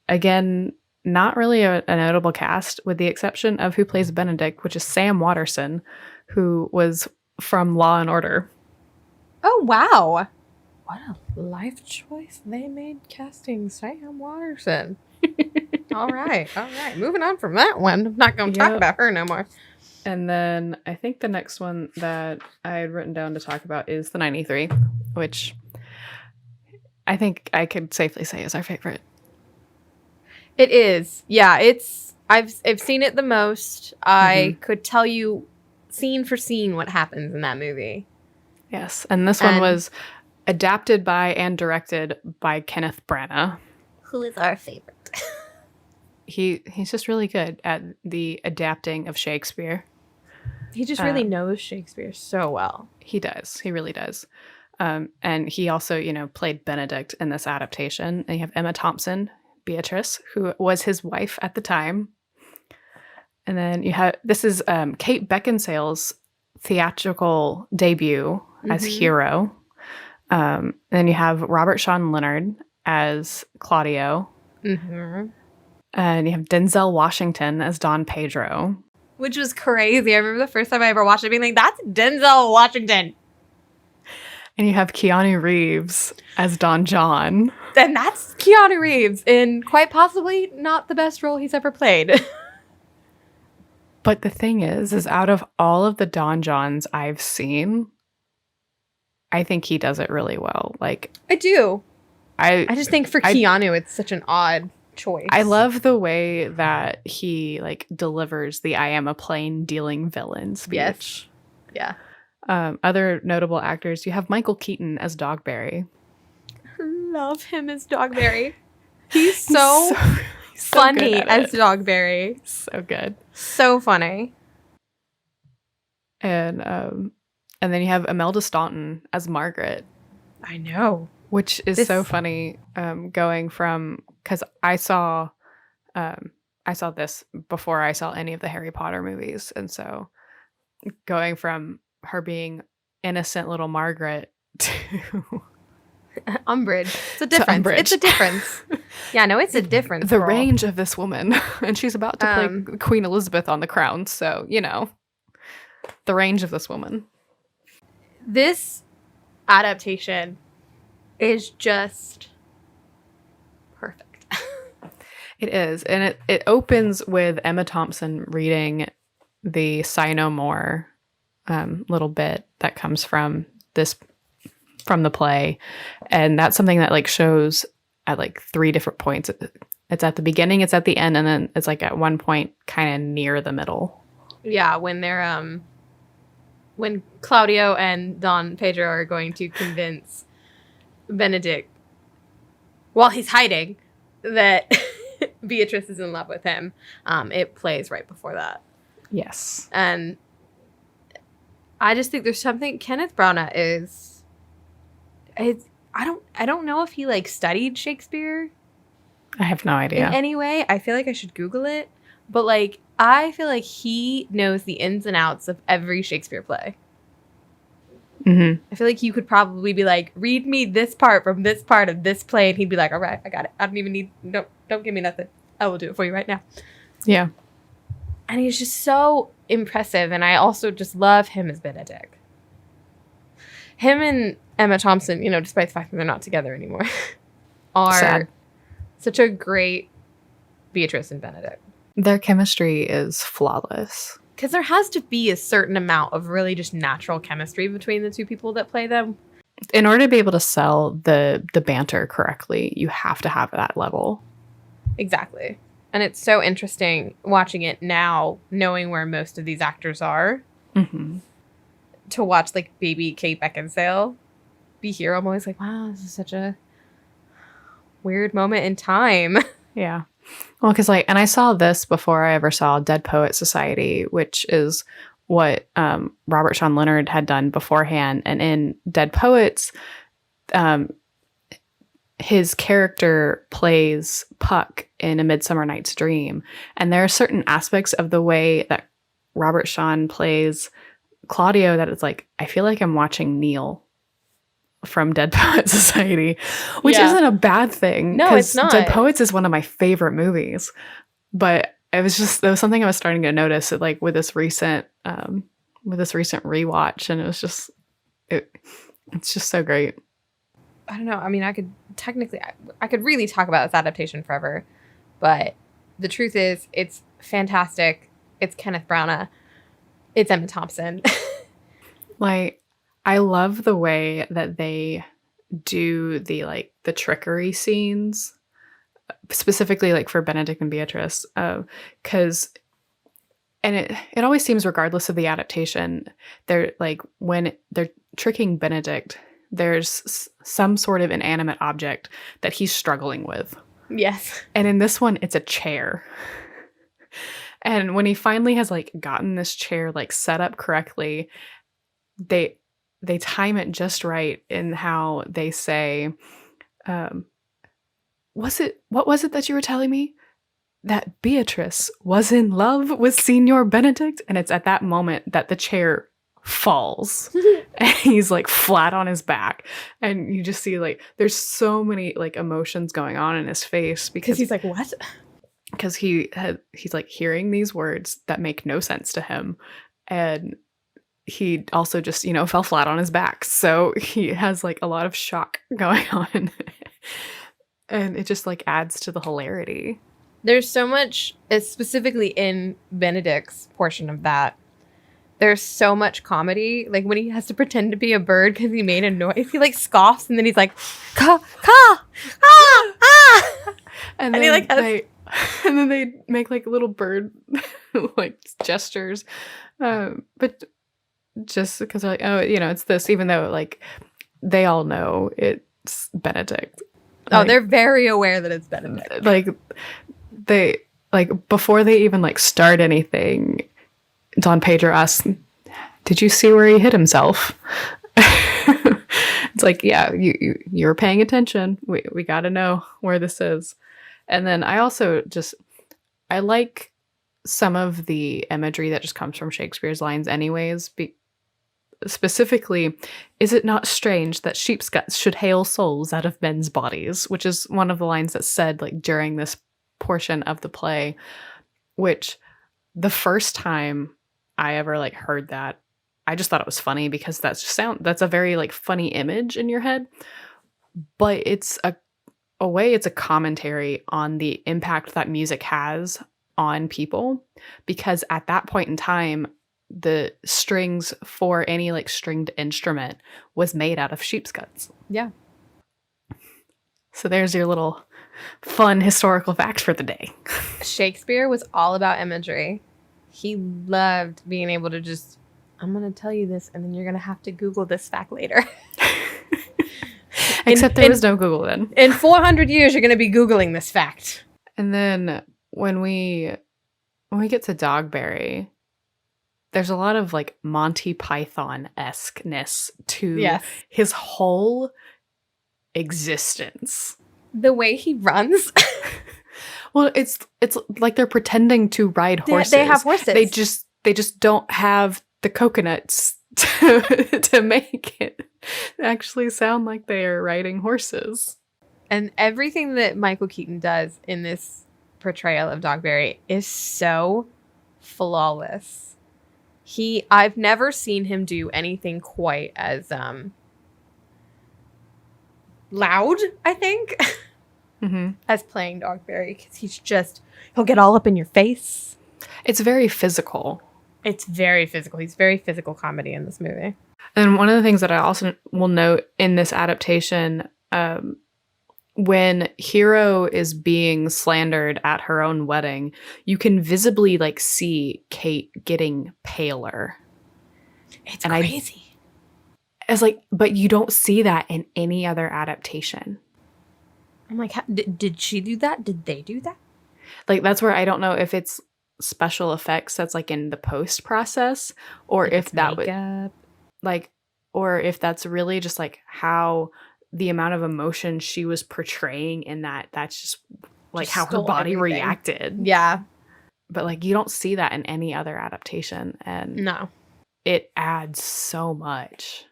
Speaker 1: Again, not really a notable cast, with the exception of who plays Benedict, which is Sam Waterston, who was from Law and Order.
Speaker 2: Oh, wow. What a life choice they made casting Sam Waterston. All right. Moving on from that one. I'm not going to talk about her no more.
Speaker 1: And then I think the next one that I had written down to talk about is the 93, which I think I could safely say is our favorite.
Speaker 2: It is. Yeah, I've seen it the most. I could tell you scene for scene what happens in that movie.
Speaker 1: Yes, and this one was adapted by and directed by Kenneth Branagh,
Speaker 3: who is our favorite.
Speaker 1: He's just really good at the adapting of Shakespeare.
Speaker 2: He just really knows Shakespeare so well.
Speaker 1: He does. He really does. And he also, played Benedict in this adaptation. And you have Emma Thompson, Beatrice, who was his wife at the time. And then this is Kate Beckinsale's theatrical debut as Hero. Then you have Robert Sean Leonard as Claudio. Mm-hmm. And you have Denzel Washington as Don Pedro.
Speaker 2: Which was crazy. I remember the first time I ever watched it being like, that's Denzel Washington.
Speaker 1: And you have Keanu Reeves as Don John.
Speaker 2: And that's Keanu Reeves in quite possibly not the best role he's ever played.
Speaker 1: But the thing is out of all of the Don Johns I've seen, I think he does it really well. Like,
Speaker 2: I do. I just think for Keanu, it's such an odd choice.
Speaker 1: I love the way that he delivers the "I am a plain dealing villain" speech.
Speaker 2: Yes. Yeah.
Speaker 1: Other notable actors, you have Michael Keaton as Dogberry.
Speaker 2: I love him as Dogberry. He's so
Speaker 1: So
Speaker 2: funny
Speaker 1: good at
Speaker 2: as
Speaker 1: it.
Speaker 2: Dogberry.
Speaker 1: So good.
Speaker 2: So funny.
Speaker 1: And then you have Imelda Staunton as Margaret,
Speaker 2: I know.
Speaker 1: which is
Speaker 2: This-
Speaker 1: so funny. Going from, because I saw this before I saw any of the Harry Potter movies, and so going from her being innocent little Margaret to
Speaker 2: Umbridge. It's a difference.
Speaker 1: Umbridge.
Speaker 2: It's a difference. Yeah, no, it's a difference.
Speaker 1: the
Speaker 2: girl.
Speaker 1: range of this woman, and she's about to play Queen Elizabeth on The Crown, so the range of this woman.
Speaker 2: This adaptation is just perfect.
Speaker 1: It is, and it opens with Emma Thompson reading the Sigh No More little bit that comes from the play, and that's something that like shows at like 3 different points. It's at the beginning, it's at the end, and then it's like at one point kind of near the middle.
Speaker 2: Yeah, when they're when Claudio and Don Pedro are going to convince Benedict while he's hiding that Beatrice is in love with him, it plays right before that.
Speaker 1: Yes.
Speaker 2: And I just think there's something Kenneth Branagh is I don't know if he like studied Shakespeare
Speaker 1: I have no idea.
Speaker 2: in any way. I feel like I should Google it. But like I feel like he knows the ins and outs of every Shakespeare play.
Speaker 1: Mm-hmm.
Speaker 2: I feel like you could probably be like, read me this part from this part of this play, and he'd be like, all right, I got it. I don't even need don't give me nothing. I will do it for you right now.
Speaker 1: Yeah.
Speaker 2: And he's just so impressive, and I also just love him as Benedict. Him and Emma Thompson, despite the fact that they're not together anymore, are
Speaker 1: Sad.
Speaker 2: such a great Beatrice and Benedict.
Speaker 1: Their chemistry is flawless.
Speaker 2: Because there has to be a certain amount of really just natural chemistry between the two people that play them.
Speaker 1: In order to be able to sell the banter correctly, you have to have that level.
Speaker 2: Exactly. And it's so interesting watching it now, knowing where most of these actors are,
Speaker 1: Mm-hmm.
Speaker 2: to watch like baby Kate Beckinsale be here. I'm always like, wow, this is such a weird moment in time.
Speaker 1: Yeah. Well, because and I saw this before I ever saw Dead Poet Society, which is what Robert Sean Leonard had done beforehand. And in Dead Poets, his character plays Puck in A Midsummer Night's Dream. And there are certain aspects of the way that Robert Sean plays Claudio that it's like, I feel like I'm watching Neil from Dead Poet Society, which
Speaker 2: Yeah.
Speaker 1: isn't a bad thing.
Speaker 2: No,
Speaker 1: 'cause
Speaker 2: it's not.
Speaker 1: Dead Poets is one of my favorite movies, but there was something I was starting to notice like with this recent rewatch, and it was just it's just so great.
Speaker 2: I don't know. I mean, I could really talk about this adaptation forever, but the truth is it's fantastic. It's Kenneth Branagh. It's Emma Thompson.
Speaker 1: Like, I love the way that they do the trickery scenes, specifically like for Benedict and Beatrice, because it always seems, regardless of the adaptation, they're like, when they're tricking Benedict, there's some sort of inanimate object that he's struggling with.
Speaker 2: Yes.
Speaker 1: And in this one, it's a chair. And when he finally has like gotten this chair like set up correctly, they time it just right in how they say, what was it that you were telling me? That Beatrice was in love with Signor Benedict? And it's at that moment that the chair falls and he's like flat on his back, and you just see like there's so many like emotions going on in his face because
Speaker 2: He's like, what?
Speaker 1: Because he's like hearing these words that make no sense to him, and he also just fell flat on his back, so he has like a lot of shock going on. And it just like adds to the hilarity.
Speaker 2: There's so much, specifically in Benedict's portion of that, there's so much comedy. Like when he has to pretend to be a bird because he made a noise, he like scoffs, and then he's like, "Ka ka ah ah,"
Speaker 1: And
Speaker 2: And
Speaker 1: then
Speaker 2: he, like, has-
Speaker 1: and then they make like little bird like gestures, but just because they're like, oh, it's this, even though like they all know it's Benedict.
Speaker 2: Oh,
Speaker 1: Like,
Speaker 2: they're very aware that it's Benedict.
Speaker 1: like they like before they even like start anything, Don Pedro asks, "Did you see where he hit himself?" It's like, yeah, you're paying attention. We got to know where this is. And then I like some of the imagery that just comes from Shakespeare's lines anyways. Specifically, is it not strange that sheep's guts should hale souls out of men's bodies, which is one of the lines that's said like during this portion of the play, which the first time I ever like heard that, I just thought it was funny because that's a very like funny image in your head, but it's a way it's a commentary on the impact that music has on people, because at that point in time the strings for any like stringed instrument was made out of sheep's guts.
Speaker 2: Yeah.
Speaker 1: So there's your little fun historical fact for the day.
Speaker 2: Shakespeare was all about imagery. He loved being able to just, I'm going to tell you this, and then you're going to have to Google this fact later.
Speaker 1: Except there was no Google then.
Speaker 2: In 400 years, you're going to be Googling this fact.
Speaker 1: And then when we get to Dogberry, there's a lot of like Monty Python-esqueness to his whole existence.
Speaker 2: The way he runs.
Speaker 1: Well, it's like they're pretending to ride horses.
Speaker 2: They have horses.
Speaker 1: They just don't have the coconuts to make it actually sound like they are riding horses.
Speaker 2: And everything that Michael Keaton does in this portrayal of Dogberry is so flawless. I've never seen him do anything quite as loud, I think, as playing Dogberry, because he'll get all up in your face.
Speaker 1: It's very physical.
Speaker 2: It's very physical. He's very physical comedy in this movie.
Speaker 1: And one of the things that I also will note in this adaptation, when Hero is being slandered at her own wedding, you can visibly like see Kate getting paler.
Speaker 2: It's crazy.
Speaker 1: It's like, but you don't see that in any other adaptation.
Speaker 2: I'm like, did she do that? Did they do that?
Speaker 1: Like, that's where I don't know if it's special effects that's like in the post process, or if that would like, or if that's really just like how the amount of emotion she was portraying in that's just like how her body reacted.
Speaker 2: Yeah.
Speaker 1: But like you don't see that in any other adaptation, and
Speaker 2: no,
Speaker 1: it adds so much.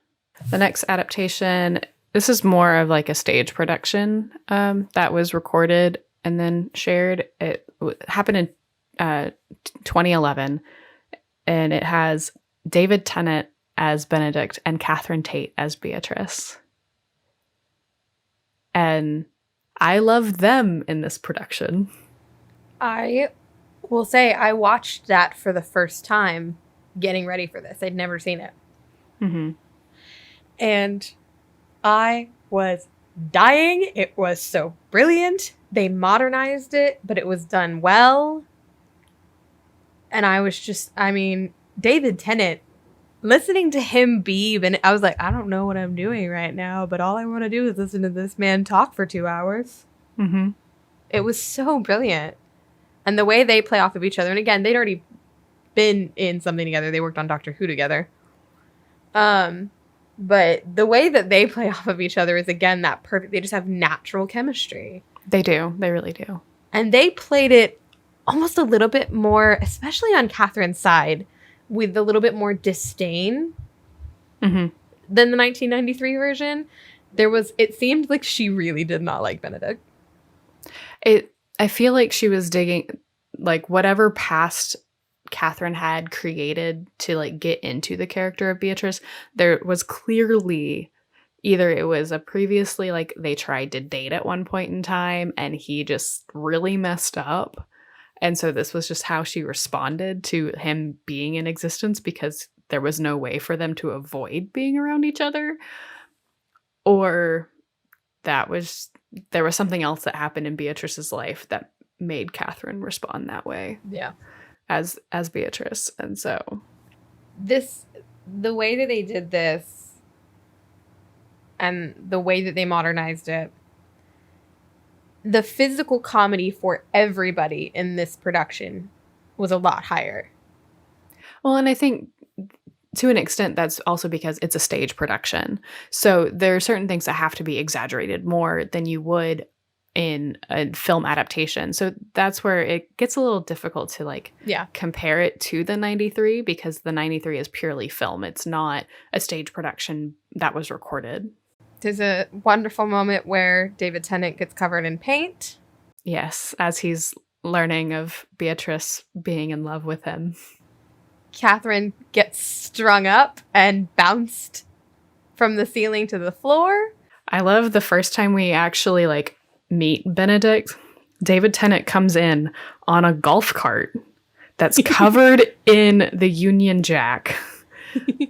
Speaker 1: The next adaptation, this is more of like a stage production that was recorded and then shared. It happened in 2011, and it has David Tennant as Benedict and Catherine Tate as Beatrice. And I loved them in this production.
Speaker 2: I will say I watched that for the first time getting ready for this. I'd never seen it.
Speaker 1: Mm-hmm.
Speaker 2: And I was dying. It was so brilliant. They modernized it, but it was done well. And I was just, David Tennant, listening to him and I was like, I don't know what I'm doing right now, but all I want to do is listen to this man talk for 2 hours.
Speaker 1: Mm-hmm.
Speaker 2: It was so brilliant. And the way they play off of each other, and again, they'd already been in something together. They worked on Doctor Who together. But the way that they play off of each other is, again, that perfect. They just have natural chemistry.
Speaker 1: They do. They really do.
Speaker 2: And they played it almost a little bit more, especially on Catherine's side, with a little bit more disdain than the 1993 version. It seemed like she really did not like Benedict.
Speaker 1: I feel like she was digging, like, whatever past Catherine had created to, like, get into the character of Beatrice. There was clearly either it was a previously, like, they tried to date at one point in time and he just really messed up. And so this was just how she responded to him being in existence, because there was no way for them to avoid being around each other. Or there was something else that happened in Beatrice's life that made Catherine respond that way.
Speaker 2: Yeah.
Speaker 1: As Beatrice. And so
Speaker 2: the way that they did this and the way that they modernized it, the physical comedy for everybody in this production was a lot higher.
Speaker 1: Well, and I think to an extent that's also because it's a stage production. So there are certain things that have to be exaggerated more than you would in a film adaptation. So that's where it gets a little difficult to like
Speaker 2: Yeah.
Speaker 1: compare it to the 93 because the 93 is purely film. It's not a stage production that was recorded.
Speaker 2: There's a wonderful moment where David Tennant gets covered in paint.
Speaker 1: Yes, as he's learning of Beatrice being in love with him.
Speaker 2: Catherine gets strung up and bounced from the ceiling to the floor.
Speaker 1: I love the first time we actually like meet Benedict. David Tennant comes in on a golf cart that's covered in the Union Jack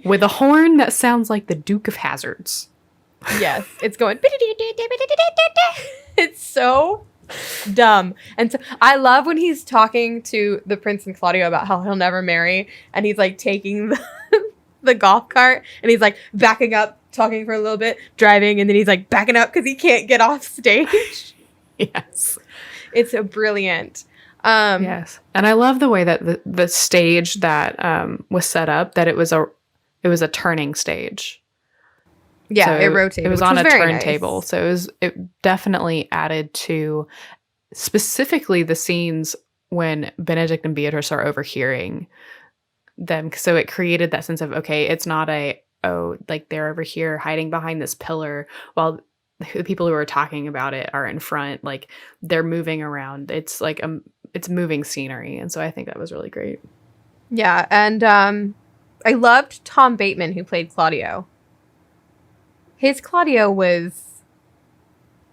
Speaker 1: with a horn that sounds like the Duke of Hazzard's.
Speaker 2: Yes, it's going. It's so dumb. And so I love when he's talking to the Prince and Claudio about how he'll never marry, and he's like taking the golf cart and he's like backing up, talking for a little bit, driving, and then he's like backing up because he can't get off stage.
Speaker 1: Yes.
Speaker 2: It's a brilliant.
Speaker 1: Yes. And I love the way that the stage that was set up, that it was a turning stage.
Speaker 2: Yeah,
Speaker 1: So
Speaker 2: it rotated.
Speaker 1: It was
Speaker 2: which
Speaker 1: on a
Speaker 2: very
Speaker 1: turntable.
Speaker 2: nice.
Speaker 1: So it definitely added to specifically the scenes when Benedict and Beatrice are overhearing them. So it created that sense of, okay, it's not like they're over here hiding behind this pillar while the people who are talking about it are in front. Like they're moving around. It's like it's moving scenery. And so I think that was really great.
Speaker 2: Yeah, and I loved Tom Bateman, who played Claudio. His Claudio was,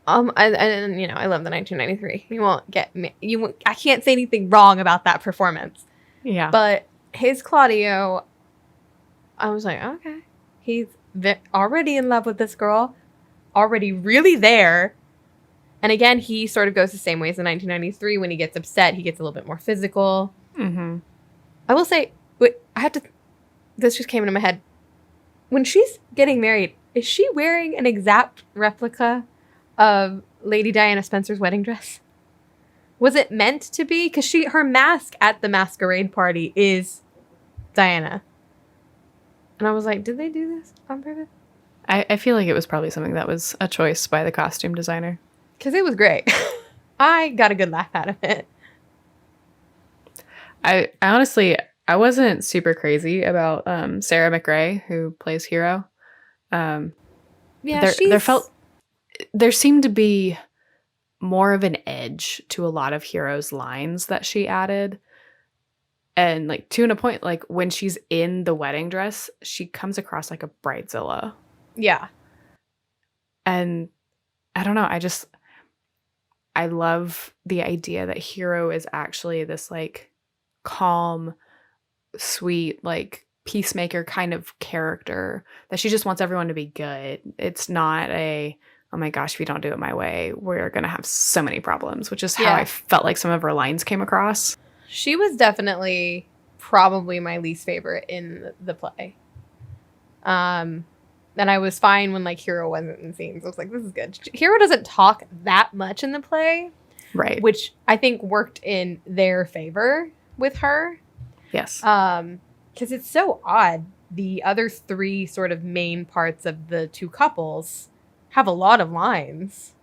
Speaker 2: and you know, I love the 1993. You won't get me. I can't say anything wrong about that performance.
Speaker 1: Yeah.
Speaker 2: But his Claudio, I was like, okay, he's already in love with this girl, already really there. And again, he sort of goes the same way as in 1993. When he gets upset, he gets a little bit more physical.
Speaker 1: Mm-hmm.
Speaker 2: I will say, this just came into my head. When she's getting married, is she wearing an exact replica of Lady Diana Spencer's wedding dress? Was it meant to be? Because her mask at the masquerade party is Diana. And I was like, did they do this on purpose?
Speaker 1: I feel like it was probably something that was a choice by the costume designer.
Speaker 2: Because it was great. I got a good laugh out of it.
Speaker 1: I honestly, I wasn't super crazy about Sarah McRae, who plays Hero.
Speaker 2: Yeah,
Speaker 1: there seemed to be more of an edge to a lot of Hero's lines that she added. And like to a point, like when she's in the wedding dress, she comes across like a bridezilla.
Speaker 2: Yeah.
Speaker 1: And I don't know, I love the idea that Hero is actually this like calm, sweet, like peacemaker kind of character, that she just wants everyone to be good. It's not oh my gosh, if you don't do it my way, we're going to have so many problems, which is how I felt like some of her lines came across.
Speaker 2: She was definitely probably my least favorite in the play. And I was fine when like Hero wasn't in scenes. I was like, this is good. Hero doesn't talk that much in the play.
Speaker 1: Right.
Speaker 2: Which I think worked in their favor with her.
Speaker 1: Yes.
Speaker 2: Because it's so odd. The other three sort of main parts of the two couples have a lot of lines.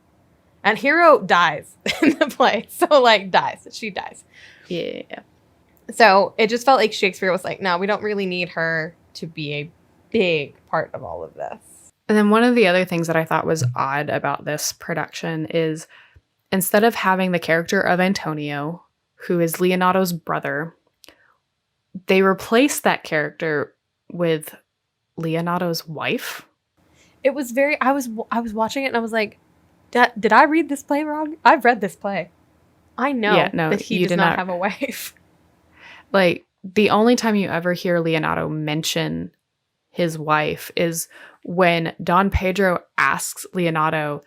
Speaker 2: And Hero dies in the play. So, like, She dies.
Speaker 1: Yeah.
Speaker 2: So, it just felt like Shakespeare was like, no, we don't really need her to be a big part of all of this.
Speaker 1: And then one of the other things that I thought was odd about this production is instead of having the character of Antonio, who is Leonato's brother, they replaced that character with Leonato's wife.
Speaker 2: It was very, I was watching it and I was like, did I read this play wrong? I've read this play. I know that he does not have a wife.
Speaker 1: Like, the only time you ever hear Leonato mention his wife is when Don Pedro asks Leonato,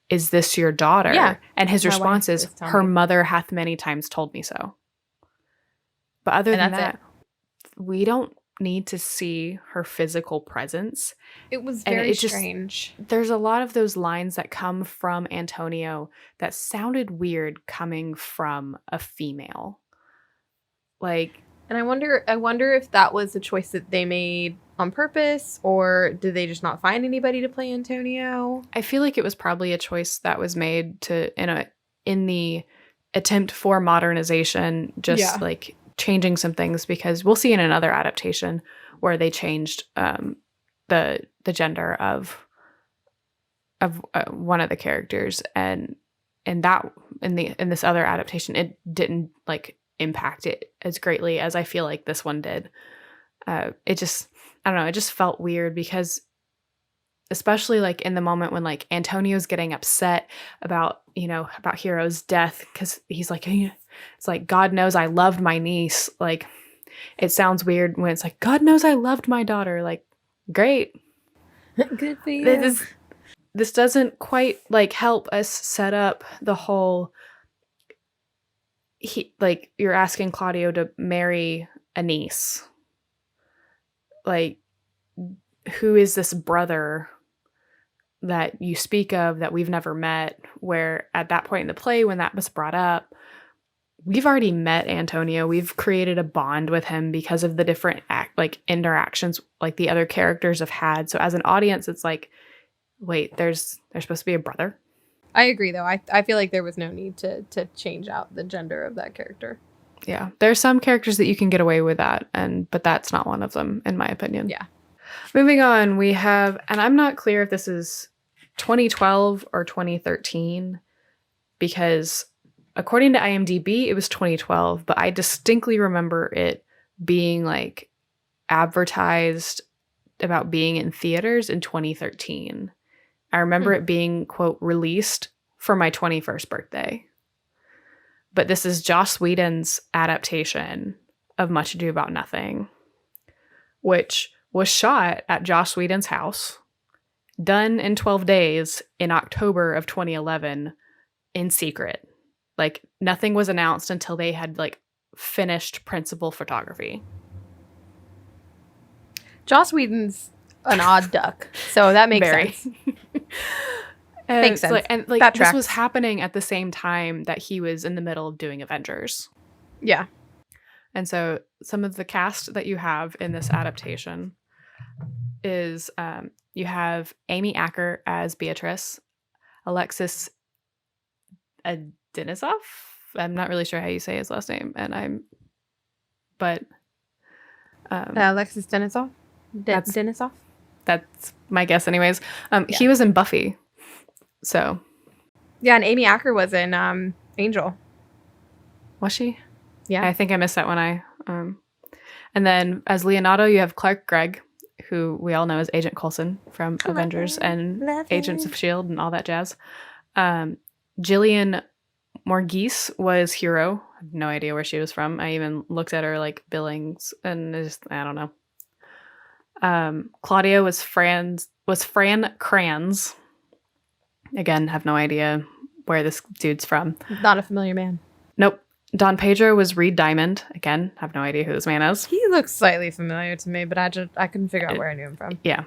Speaker 1: is this your daughter?
Speaker 2: Yeah.
Speaker 1: And his response is, her mother hath many times told me so. But other than that, we don't need to see her physical presence.
Speaker 2: It was
Speaker 1: And
Speaker 2: very
Speaker 1: it just-
Speaker 2: strange.
Speaker 1: There's a lot of those lines that come from Antonio that sounded weird coming from a female. Like,
Speaker 2: And I wonder if that was a choice that they made on purpose, or did they just not find anybody to play Antonio?
Speaker 1: I feel like it was probably a choice that was made in the attempt for modernization, just
Speaker 2: Yeah.
Speaker 1: like changing some things, because we'll see in another adaptation where they changed the gender of one of the characters, and in this other adaptation it didn't like impact it as greatly as I feel like this one did. It just, I don't know, it just felt weird, because especially like in the moment when like Antonio's getting upset about Hero's death, because he's like, it's like, God knows I loved my niece. Like, it sounds weird when it's like, God knows I loved my daughter. Like, great.
Speaker 2: Good for you.
Speaker 1: This doesn't quite like help us set up the whole, like, you're asking Claudio to marry a niece. Like, who is this brother that you speak of that we've never met? Where at that point in the play, when that was brought up, we've already met Antonio. We've created a bond with him because of the different interactions like the other characters have had. So as an audience, it's like, wait, there's supposed to be a brother?
Speaker 2: I agree, though. I feel like there was no need to change out the gender of that character.
Speaker 1: Yeah, there's some characters that you can get away with that, but that's not one of them, in my opinion.
Speaker 2: Yeah.
Speaker 1: Moving on, we have, and I'm not clear if this is 2012 or 2013, because according to IMDb, it was 2012, but I distinctly remember it being like advertised about being in theaters in 2013. I remember it being, quote, released for my 21st birthday. But this is Joss Whedon's adaptation of Much Ado About Nothing, which was shot at Joss Whedon's house, done in 12 days in October of 2011 in secret. Like, nothing was announced until they had like finished principal photography.
Speaker 2: Joss Whedon's an odd duck, so that makes sense. Makes sense. That
Speaker 1: This was
Speaker 2: tracks.
Speaker 1: happening at the same time that he was in the middle of doing Avengers.
Speaker 2: Yeah.
Speaker 1: And so some of the cast that you have in this adaptation is you have Amy Acker as Beatrice, Alexis Denisov. I'm not really sure how you say his last name,
Speaker 2: Alexis Denisov? Denisov?
Speaker 1: That's my guess anyways. He was in Buffy. So.
Speaker 2: Yeah, and Amy Acker was in Angel.
Speaker 1: Was she?
Speaker 2: Yeah.
Speaker 1: I think I missed that when and then as Leonardo, you have Clark Gregg, who we all know as Agent Coulson from Avengers and Agents of S.H.I.E.L.D. and all that jazz. Jillian Morgese was Hero. I have no idea where she was from. I even looked at her like billings and I don't know. Claudia was Fran Kranz. Again, have no idea where this dude's from.
Speaker 2: Not a familiar man.
Speaker 1: Nope. Don Pedro was Reed Diamond. Again, have no idea who this man is.
Speaker 2: He looks slightly familiar to me, but I couldn't figure out where I knew him from.
Speaker 1: Yeah.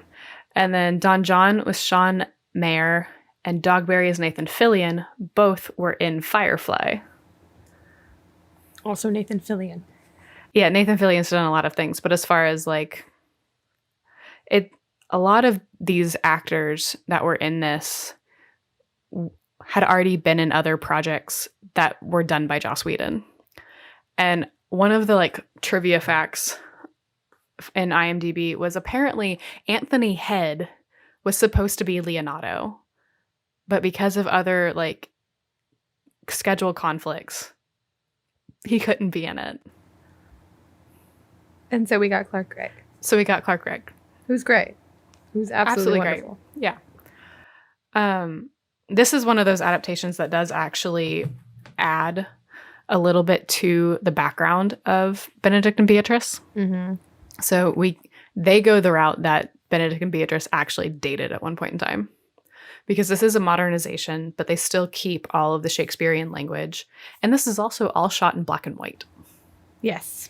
Speaker 1: And then Don John was Sean Mayer, and Dogberry is Nathan Fillion. Both were in Firefly.
Speaker 2: Also Nathan Fillion.
Speaker 1: Yeah, Nathan Fillion's done a lot of things, but as far as like a lot of these actors that were in this had already been in other projects that were done by Joss Whedon. And one of the like trivia facts in IMDb was apparently Anthony Head was supposed to be Leonardo, but because of other like schedule conflicts, he couldn't be in it.
Speaker 2: And so we got Clark Gregg. Who's great. Who's absolutely wonderful.
Speaker 1: Great. Yeah. This is one of those adaptations that does actually add a little bit to the background of Benedict and Beatrice.
Speaker 2: Mm-hmm.
Speaker 1: So they go the route that Benedict and Beatrice actually dated at one point in time, because this is a modernization, but they still keep all of the Shakespearean language. And this is also all shot in black and white.
Speaker 2: Yes.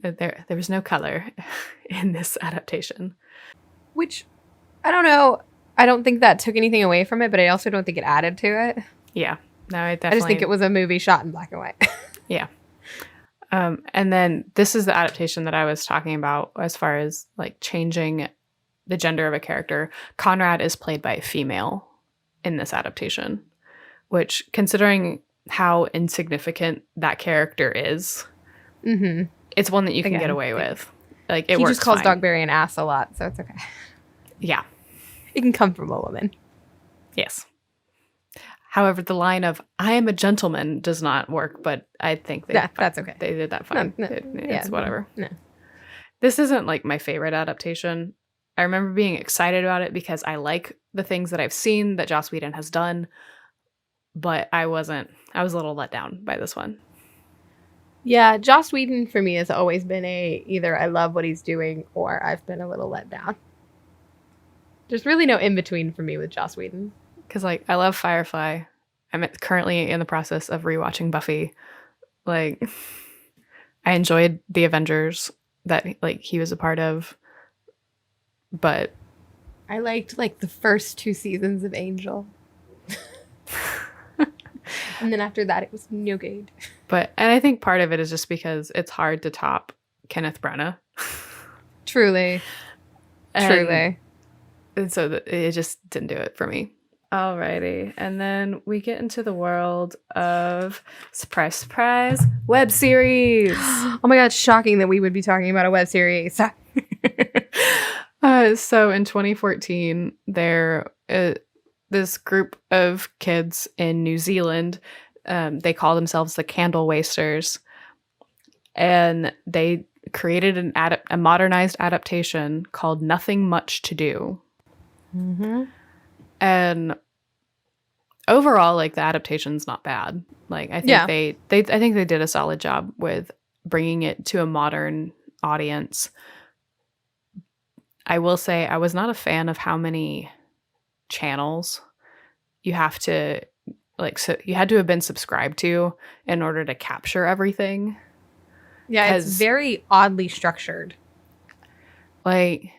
Speaker 1: There was no color in this adaptation.
Speaker 2: Which, I don't know. I don't think that took anything away from it, but I also don't think it added to it.
Speaker 1: Yeah. No, I definitely.
Speaker 2: I just think it was a movie shot in black and white.
Speaker 1: Yeah. And then this is the adaptation that I was talking about as far as like changing the gender of a character. Conrad is played by a female in this adaptation, which, considering how insignificant that character is, it's one that you can get away with. Like, it works. He just
Speaker 2: calls
Speaker 1: fine.
Speaker 2: Dogberry an ass a lot, so it's okay.
Speaker 1: Yeah.
Speaker 2: It can come from a woman.
Speaker 1: Yes. However, the line of "I am a gentleman" does not work, but I think
Speaker 2: that's okay.
Speaker 1: They did that fine.
Speaker 2: No,
Speaker 1: it's whatever.
Speaker 2: No.
Speaker 1: This isn't like my favorite adaptation. I remember being excited about it because I like the things that I've seen that Joss Whedon has done, but I was a little let down by this one.
Speaker 2: Yeah, Joss Whedon for me has always been either I love what he's doing or I've been a little let down. There's really no in between for me with Joss Whedon.
Speaker 1: Because, like, I love Firefly. I'm currently in the process of rewatching Buffy. Like, I enjoyed the Avengers that, like, he was a part of. But
Speaker 2: I liked, like, the first 2 seasons of Angel. And then after that, it was no good.
Speaker 1: And I think part of it is just because it's hard to top Kenneth Branagh.
Speaker 2: Truly.
Speaker 1: And so it just didn't do it for me. Alrighty. And then we get into the world of, surprise, surprise, web series.
Speaker 2: Oh my god, shocking that we would be talking about a web series.
Speaker 1: So in 2014, this group of kids in New Zealand, they call themselves the Candle Wasters, and they created a modernized adaptation called Nothing Much to Do. And overall, like, the adaptation's not bad. Like, I think I think they did a solid job with bringing it to a modern audience. I will say I was not a fan of how many channels you have to, like, so you had to have been subscribed to in order to capture everything.
Speaker 2: Yeah, it's very oddly structured.
Speaker 1: Like,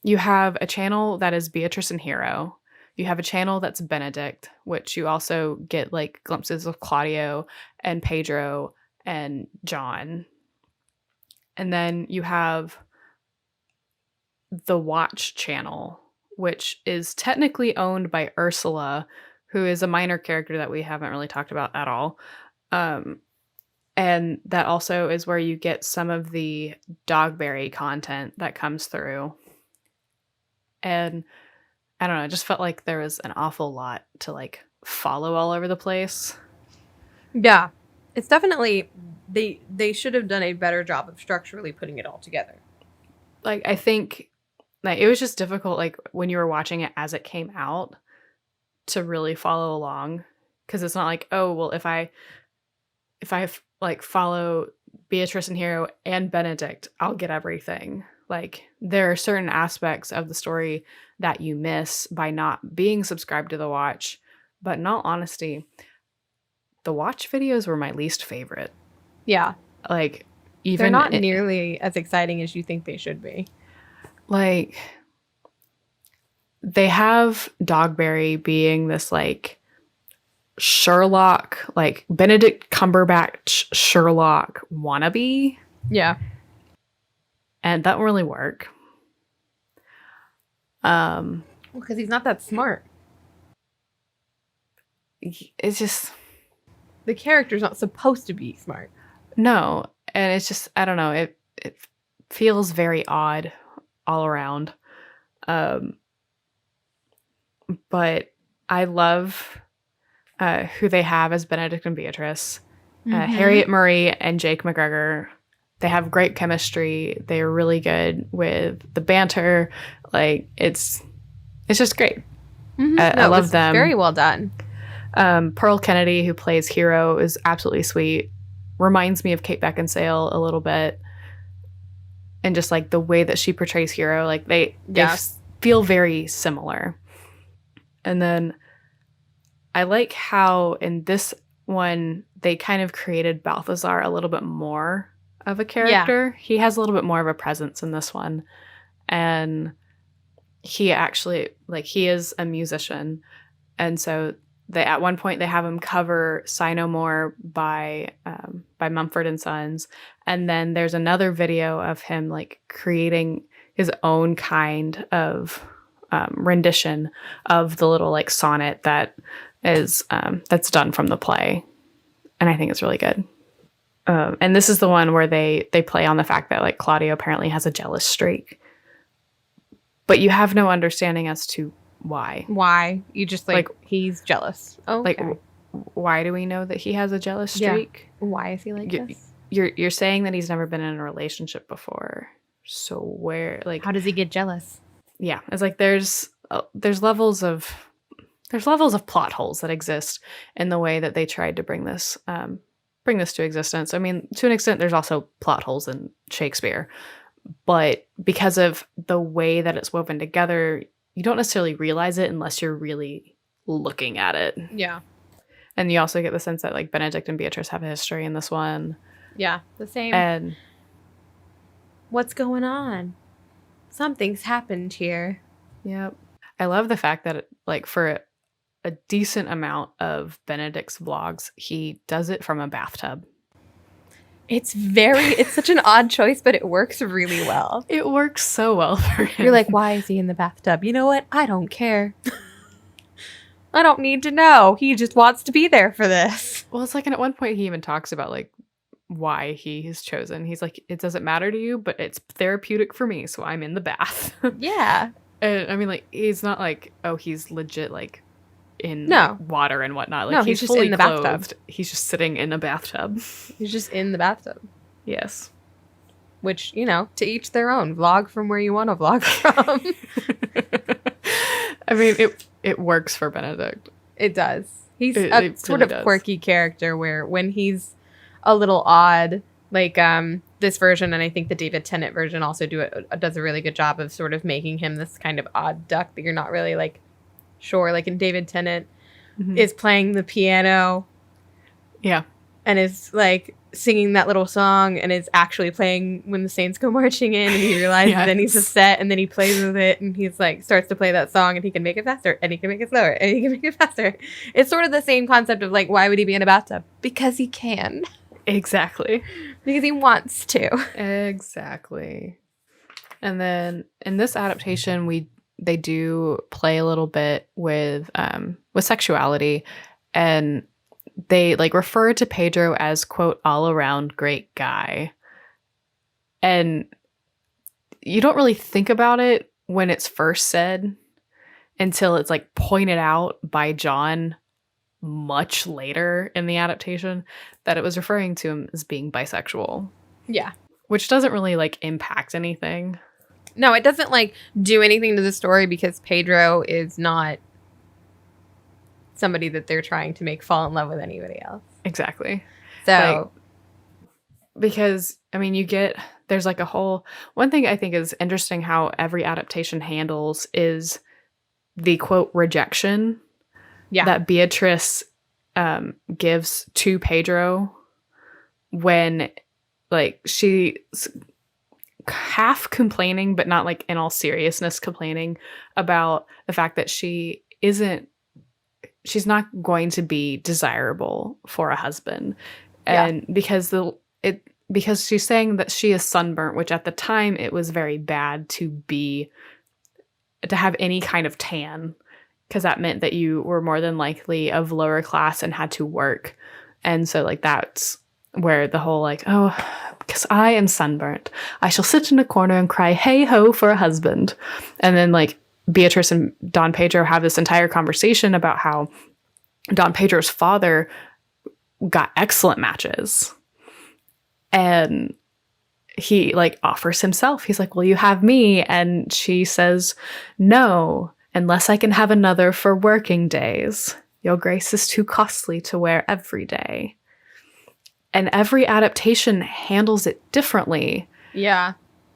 Speaker 1: you have a channel that is Beatrice and Hero. You have a channel that's Benedict, which you also get, like, glimpses of Claudio and Pedro and John. And then you have the Watch channel, which is technically owned by Ursula, who is a minor character that we haven't really talked about at all. And that also is where you get some of the Dogberry content that comes through. And I don't know, it just felt like there was an awful lot to, like, follow all over the place.
Speaker 2: Yeah. It's definitely, they should have done a better job of structurally putting it all together.
Speaker 1: Like, I think, like, it was just difficult, like, when you were watching it as it came out, to really follow along. Because it's not like, oh, well, if I like, follow Beatrice and Hero and Benedict, I'll get everything. Like, there are certain aspects of the story that you miss by not being subscribed to the Watch. But in all honesty, the Watch videos were my least favorite.
Speaker 2: Yeah.
Speaker 1: Like, even
Speaker 2: they're not nearly as exciting as you think they should be.
Speaker 1: Like, they have Dogberry being this, like, Sherlock, like, Benedict Cumberbatch Sherlock wannabe.
Speaker 2: Yeah.
Speaker 1: And that won't really work.
Speaker 2: Well, because he's not that smart.
Speaker 1: It's just,
Speaker 2: the character's not supposed to be smart.
Speaker 1: No. And it's just, I don't know, it feels very odd all around. But I love who they have as Benedict and Beatrice. Harriet Murray and Jake McGregor. They have great chemistry. They're really good with the banter. Like, it's just great. I love them.
Speaker 2: Very well done.
Speaker 1: Pearl Kennedy, who plays Hero, is absolutely sweet. Reminds me of Kate Beckinsale a little bit. And just, like, the way that she portrays Hero, like, they feel very similar. And then I like how in this one they kind of created Balthazar a little bit more. of a character. He has a little bit more of a presence in this one. And he actually, like, he is a musician. And so they, at one point, they have him cover Sigh No More by Mumford and Sons. And then there's another video of him, like, creating his own kind of rendition of the little, like, sonnet that is that's done from the play. And I think it's really good. And this is the one where they play on the fact that, like, Claudio apparently has a jealous streak. But you have no understanding as to why.
Speaker 2: Why? You just, like he's jealous. Oh, okay.
Speaker 1: Like, why do we know that he has a jealous streak?
Speaker 2: Yeah. Why is he like this?
Speaker 1: You're saying that he's never been in a relationship before. So where, like,
Speaker 2: how does he get jealous?
Speaker 1: Yeah, it's like there's levels of plot holes that exist in the way that they tried to bring this to existence. I mean, to an extent, there's also plot holes in Shakespeare, but because of the way that it's woven together, you don't necessarily realize it unless you're really looking at it.
Speaker 2: Yeah.
Speaker 1: And you also get the sense that, like, Benedict and Beatrice have a history in this one.
Speaker 2: Yeah, the same.
Speaker 1: And
Speaker 2: what's going on? Something's happened here.
Speaker 1: Yep. I love the fact that, like, for a decent amount of Benedict's vlogs, he does it from a bathtub.
Speaker 2: It's such an odd choice, but it works really well.
Speaker 1: It works so well for him.
Speaker 2: You're like, why is he in the bathtub? You know what? I don't care. I don't need to know. He just wants to be there for this.
Speaker 1: Well, it's like, and at one point he even talks about, like, why he is chosen. He's like, it doesn't matter to you, but it's therapeutic for me, so I'm in the bath.
Speaker 2: Yeah.
Speaker 1: And I mean, like, he's not like, oh, he's legit, like, in like, water and whatnot. Like,
Speaker 2: no,
Speaker 1: he's
Speaker 2: just
Speaker 1: fully
Speaker 2: in the
Speaker 1: clothed.
Speaker 2: bathtub.
Speaker 1: He's just sitting in a bathtub.
Speaker 2: He's just in the bathtub.
Speaker 1: Yes.
Speaker 2: Which, you know, to each their own. Vlog from where you want to vlog from.
Speaker 1: I mean, it works for Benedict.
Speaker 2: It does. He's a
Speaker 1: really
Speaker 2: sort of
Speaker 1: does.
Speaker 2: quirky character where when he's a little odd, like this version, and I think the David Tennant version also does a really good job of sort of making him this kind of odd duck that you're not really, like, sure. Like in David Tennant is playing the piano.
Speaker 1: Yeah.
Speaker 2: And is, like, singing that little song and is actually playing When the Saints Go Marching In, and he realizes then he's upset, and then he plays with it, and he's like starts to play that song, and he can make it faster, and he can make it slower, and he can make it faster. It's sort of the same concept of, like, why would he be in a bathtub? Because he can.
Speaker 1: Exactly.
Speaker 2: Because he wants to.
Speaker 1: Exactly. And then in this adaptation, they do play a little bit with sexuality, and they, like, refer to Pedro as, quote, all around great guy. And you don't really think about it when it's first said until it's, like, pointed out by John much later in the adaptation that it was referring to him as being bisexual.
Speaker 2: Yeah.
Speaker 1: Which doesn't really, like, impact anything.
Speaker 2: No, it doesn't, like, do anything to the story because Pedro is not somebody that they're trying to make fall in love with anybody else.
Speaker 1: Exactly.
Speaker 2: So,
Speaker 1: like, because, I mean, there's, like, a whole, one thing I think is interesting how every adaptation handles is the, quote, rejection that Beatrice gives to Pedro when, like, she's half complaining, but not, like, in all seriousness complaining about the fact that she's not going to be desirable for a husband. And because she's saying that she is sunburnt, which at the time it was very bad to have any kind of tan, because that meant that you were more than likely of lower class and had to work. And so, like, that's where the whole, like, oh, because I am sunburnt, I shall sit in a corner and cry hey ho for a husband. And then, like, Beatrice and Don Pedro have this entire conversation about how Don Pedro's father got excellent matches. And he, like, offers himself. He's like, well, you have me. And she says, no, unless I can have another for working days. Your grace is too costly to wear every day. And every adaptation handles it differently.
Speaker 2: yeah.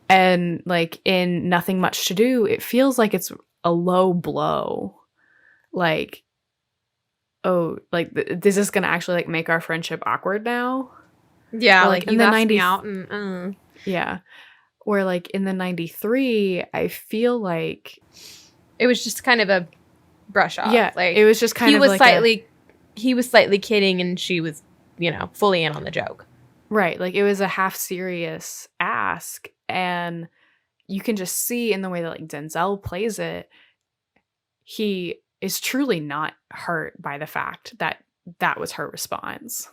Speaker 1: And, like, in Nothing Much to Do, it feels like it's a low blow. Like, oh, like, this is going to actually, like, make our friendship awkward now.
Speaker 2: Yeah,
Speaker 1: Or,
Speaker 2: like
Speaker 1: in
Speaker 2: you
Speaker 1: the
Speaker 2: asked me
Speaker 1: 90s
Speaker 2: out and
Speaker 1: yeah. Where, like, in the 93, I feel like
Speaker 2: it was just kind of a brush off.
Speaker 1: yeah,
Speaker 2: Like
Speaker 1: it was just kind
Speaker 2: he
Speaker 1: of
Speaker 2: was
Speaker 1: like
Speaker 2: slightly kidding and she was, fully in on the joke.
Speaker 1: right, like, it was a half serious ask, and you can just see in the way that, like, Denzel plays it, he is truly not hurt by the fact that that was her response.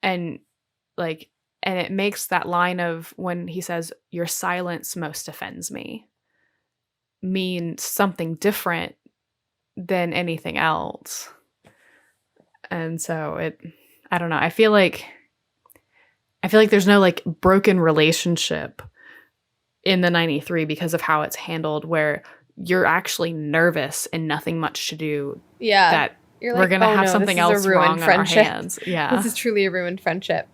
Speaker 1: And, like and it makes that line of when he says, "Your silence most offends me," mean something different than anything else. And so I don't know. I feel like there's no like broken relationship in the 93 because of how it's handled where you're actually nervous and nothing much to do
Speaker 2: Yeah.
Speaker 1: that
Speaker 2: You're
Speaker 1: we're
Speaker 2: like,
Speaker 1: going to
Speaker 2: "Oh,
Speaker 1: have
Speaker 2: no,
Speaker 1: something
Speaker 2: this is a
Speaker 1: else
Speaker 2: ruined
Speaker 1: wrong on our
Speaker 2: friendship."
Speaker 1: hands. Yeah.
Speaker 2: This is truly a ruined friendship.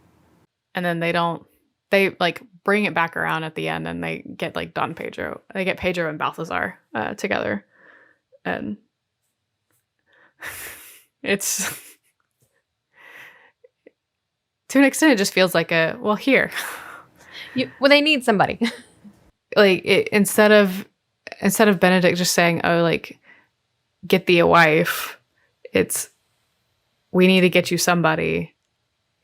Speaker 1: And then they like bring it back around at the end and they get like they get Pedro and Balthazar together. And it's to an extent, it just feels like here.
Speaker 2: Well, they need somebody.
Speaker 1: Like instead of Benedict just saying, "Oh, like get thee a wife," it's we need to get you somebody.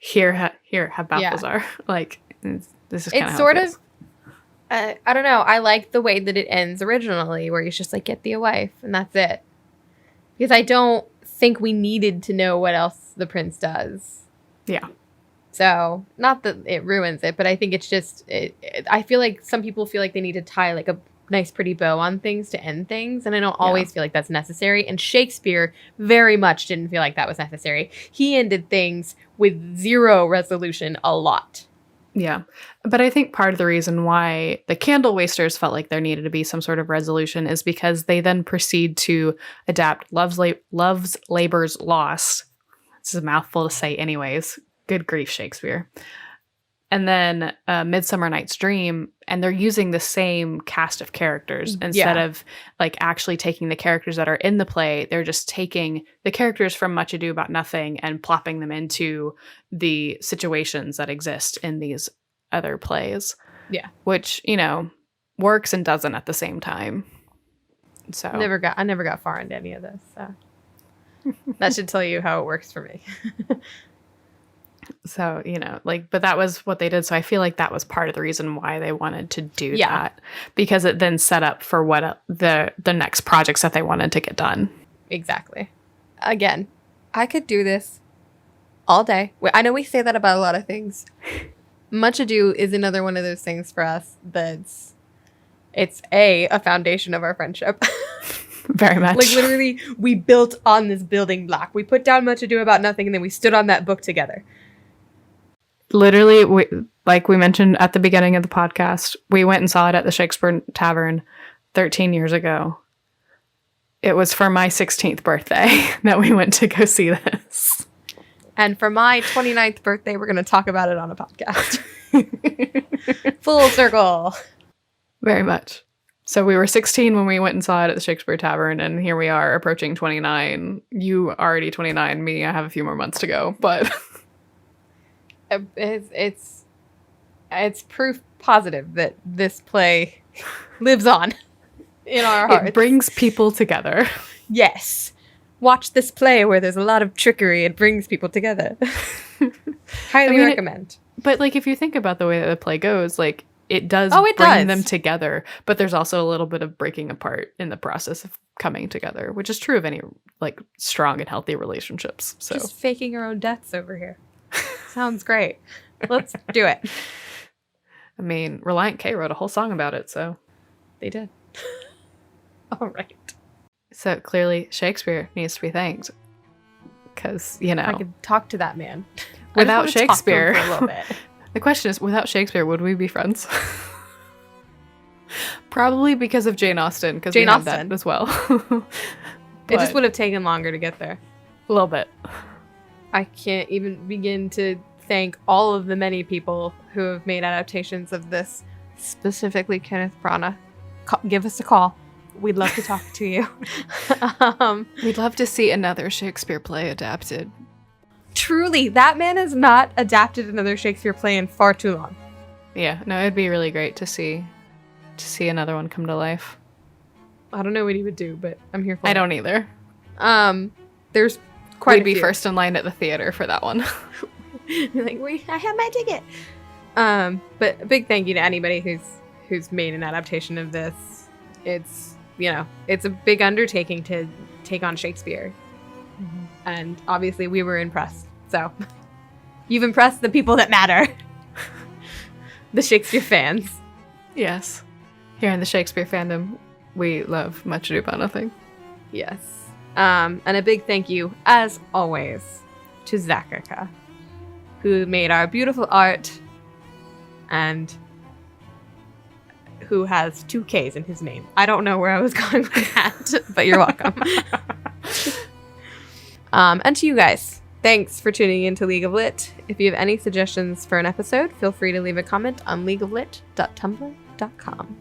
Speaker 1: Here, have Balthazar. Yeah. Like this is kind of
Speaker 2: sort of. I don't know. I like the way that it ends originally, where he's just like, "Get thee a wife," and that's it. Because I don't think we needed to know what else the prince does.
Speaker 1: Yeah.
Speaker 2: So, not that it ruins it, but I think it's just, I feel like some people feel like they need to tie like a nice pretty bow on things to end things, and I don't always feel like that's necessary. And Shakespeare very much didn't feel like that was necessary. He ended things with zero resolution a lot.
Speaker 1: Yeah. But I think part of the reason why the Candle Wasters felt like there needed to be some sort of resolution is because they then proceed to adapt Love's Labour's Lost. This is a mouthful to say anyways. Good grief, Shakespeare. And then Midsummer Night's Dream, and they're using the same cast of characters instead of like actually taking the characters that are in the play. They're just taking the characters from Much Ado About Nothing and plopping them into the situations that exist in these other plays.
Speaker 2: Yeah.
Speaker 1: Which, works and doesn't at the same time. So
Speaker 2: I never got far into any of this. So that should tell you how it works for me.
Speaker 1: So, but that was what they did. So I feel like that was part of the reason why they wanted to do that, because it then set up for what the next projects that they wanted to get done.
Speaker 2: Exactly. Again, I could do this all day. I know we say that about a lot of things. Much Ado is another one of those things for us that's it's a foundation of our friendship.
Speaker 1: Very much.
Speaker 2: Like literally, we built on this building block. We put down Much Ado About Nothing, and then we stood on that book together.
Speaker 1: Literally, like we mentioned at the beginning of the podcast, we went and saw it at the Shakespeare Tavern 13 years ago. It was for my 16th birthday that we went to go see this.
Speaker 2: And for my 29th birthday, we're going to talk about it on a podcast. Full circle.
Speaker 1: Very much. So we were 16 when we went and saw it at the Shakespeare Tavern, and here we are approaching 29. You already 29, me, I have a few more months to go, but...
Speaker 2: It's proof positive that this play lives on in our hearts.
Speaker 1: It brings people together.
Speaker 2: Yes. Watch this play where there's a lot of trickery. It brings people together. Highly recommend.
Speaker 1: But like, if you think about the way that the play goes, like it does bring them together, but there's also a little bit of breaking apart in the process of coming together, which is true of any like strong and healthy relationships. So
Speaker 2: just faking our own deaths over here. Sounds great. Let's do it.
Speaker 1: I mean, Reliant K wrote a whole song about it, so
Speaker 2: they did. All right.
Speaker 1: So clearly Shakespeare needs to be thanked. Because,
Speaker 2: I could talk to that man.
Speaker 1: Without Shakespeare,
Speaker 2: for a little bit.
Speaker 1: The question is, without Shakespeare, would we be friends? Probably because of Jane Austen, because we have that as well.
Speaker 2: It just would have taken longer to get there.
Speaker 1: A little bit.
Speaker 2: I can't even begin to thank all of the many people who have made adaptations of this, specifically Kenneth Branagh. Give us a call. We'd love to talk to you.
Speaker 1: We'd love to see another Shakespeare play adapted.
Speaker 2: truly, that man has not adapted another Shakespeare play in far too long.
Speaker 1: Yeah, no, it'd be really great to see another one come to life.
Speaker 2: I don't know what he would do, but I'm here for it.
Speaker 1: I don't either.
Speaker 2: There's quite
Speaker 1: We'd
Speaker 2: a
Speaker 1: be
Speaker 2: few.
Speaker 1: first in line at the theater for that one.
Speaker 2: Like, I have my ticket. But a big thank you to anybody who's made an adaptation of this. It's, you know, it's a big undertaking to take on Shakespeare.
Speaker 1: Mm-hmm.
Speaker 2: And obviously we were impressed. So you've impressed the people that matter. The Shakespeare fans.
Speaker 1: Yes. Here in the Shakespeare fandom, we love Much Ado About Nothing.
Speaker 2: Yes. And a big thank you, as always, to Zakaka, who made our beautiful art and who has 2 Ks in his name. I don't know where I was going with that, but you're welcome. And to you guys, thanks for tuning in to League of Lit. If you have any suggestions for an episode, feel free to leave a comment on leagueoflit.tumblr.com.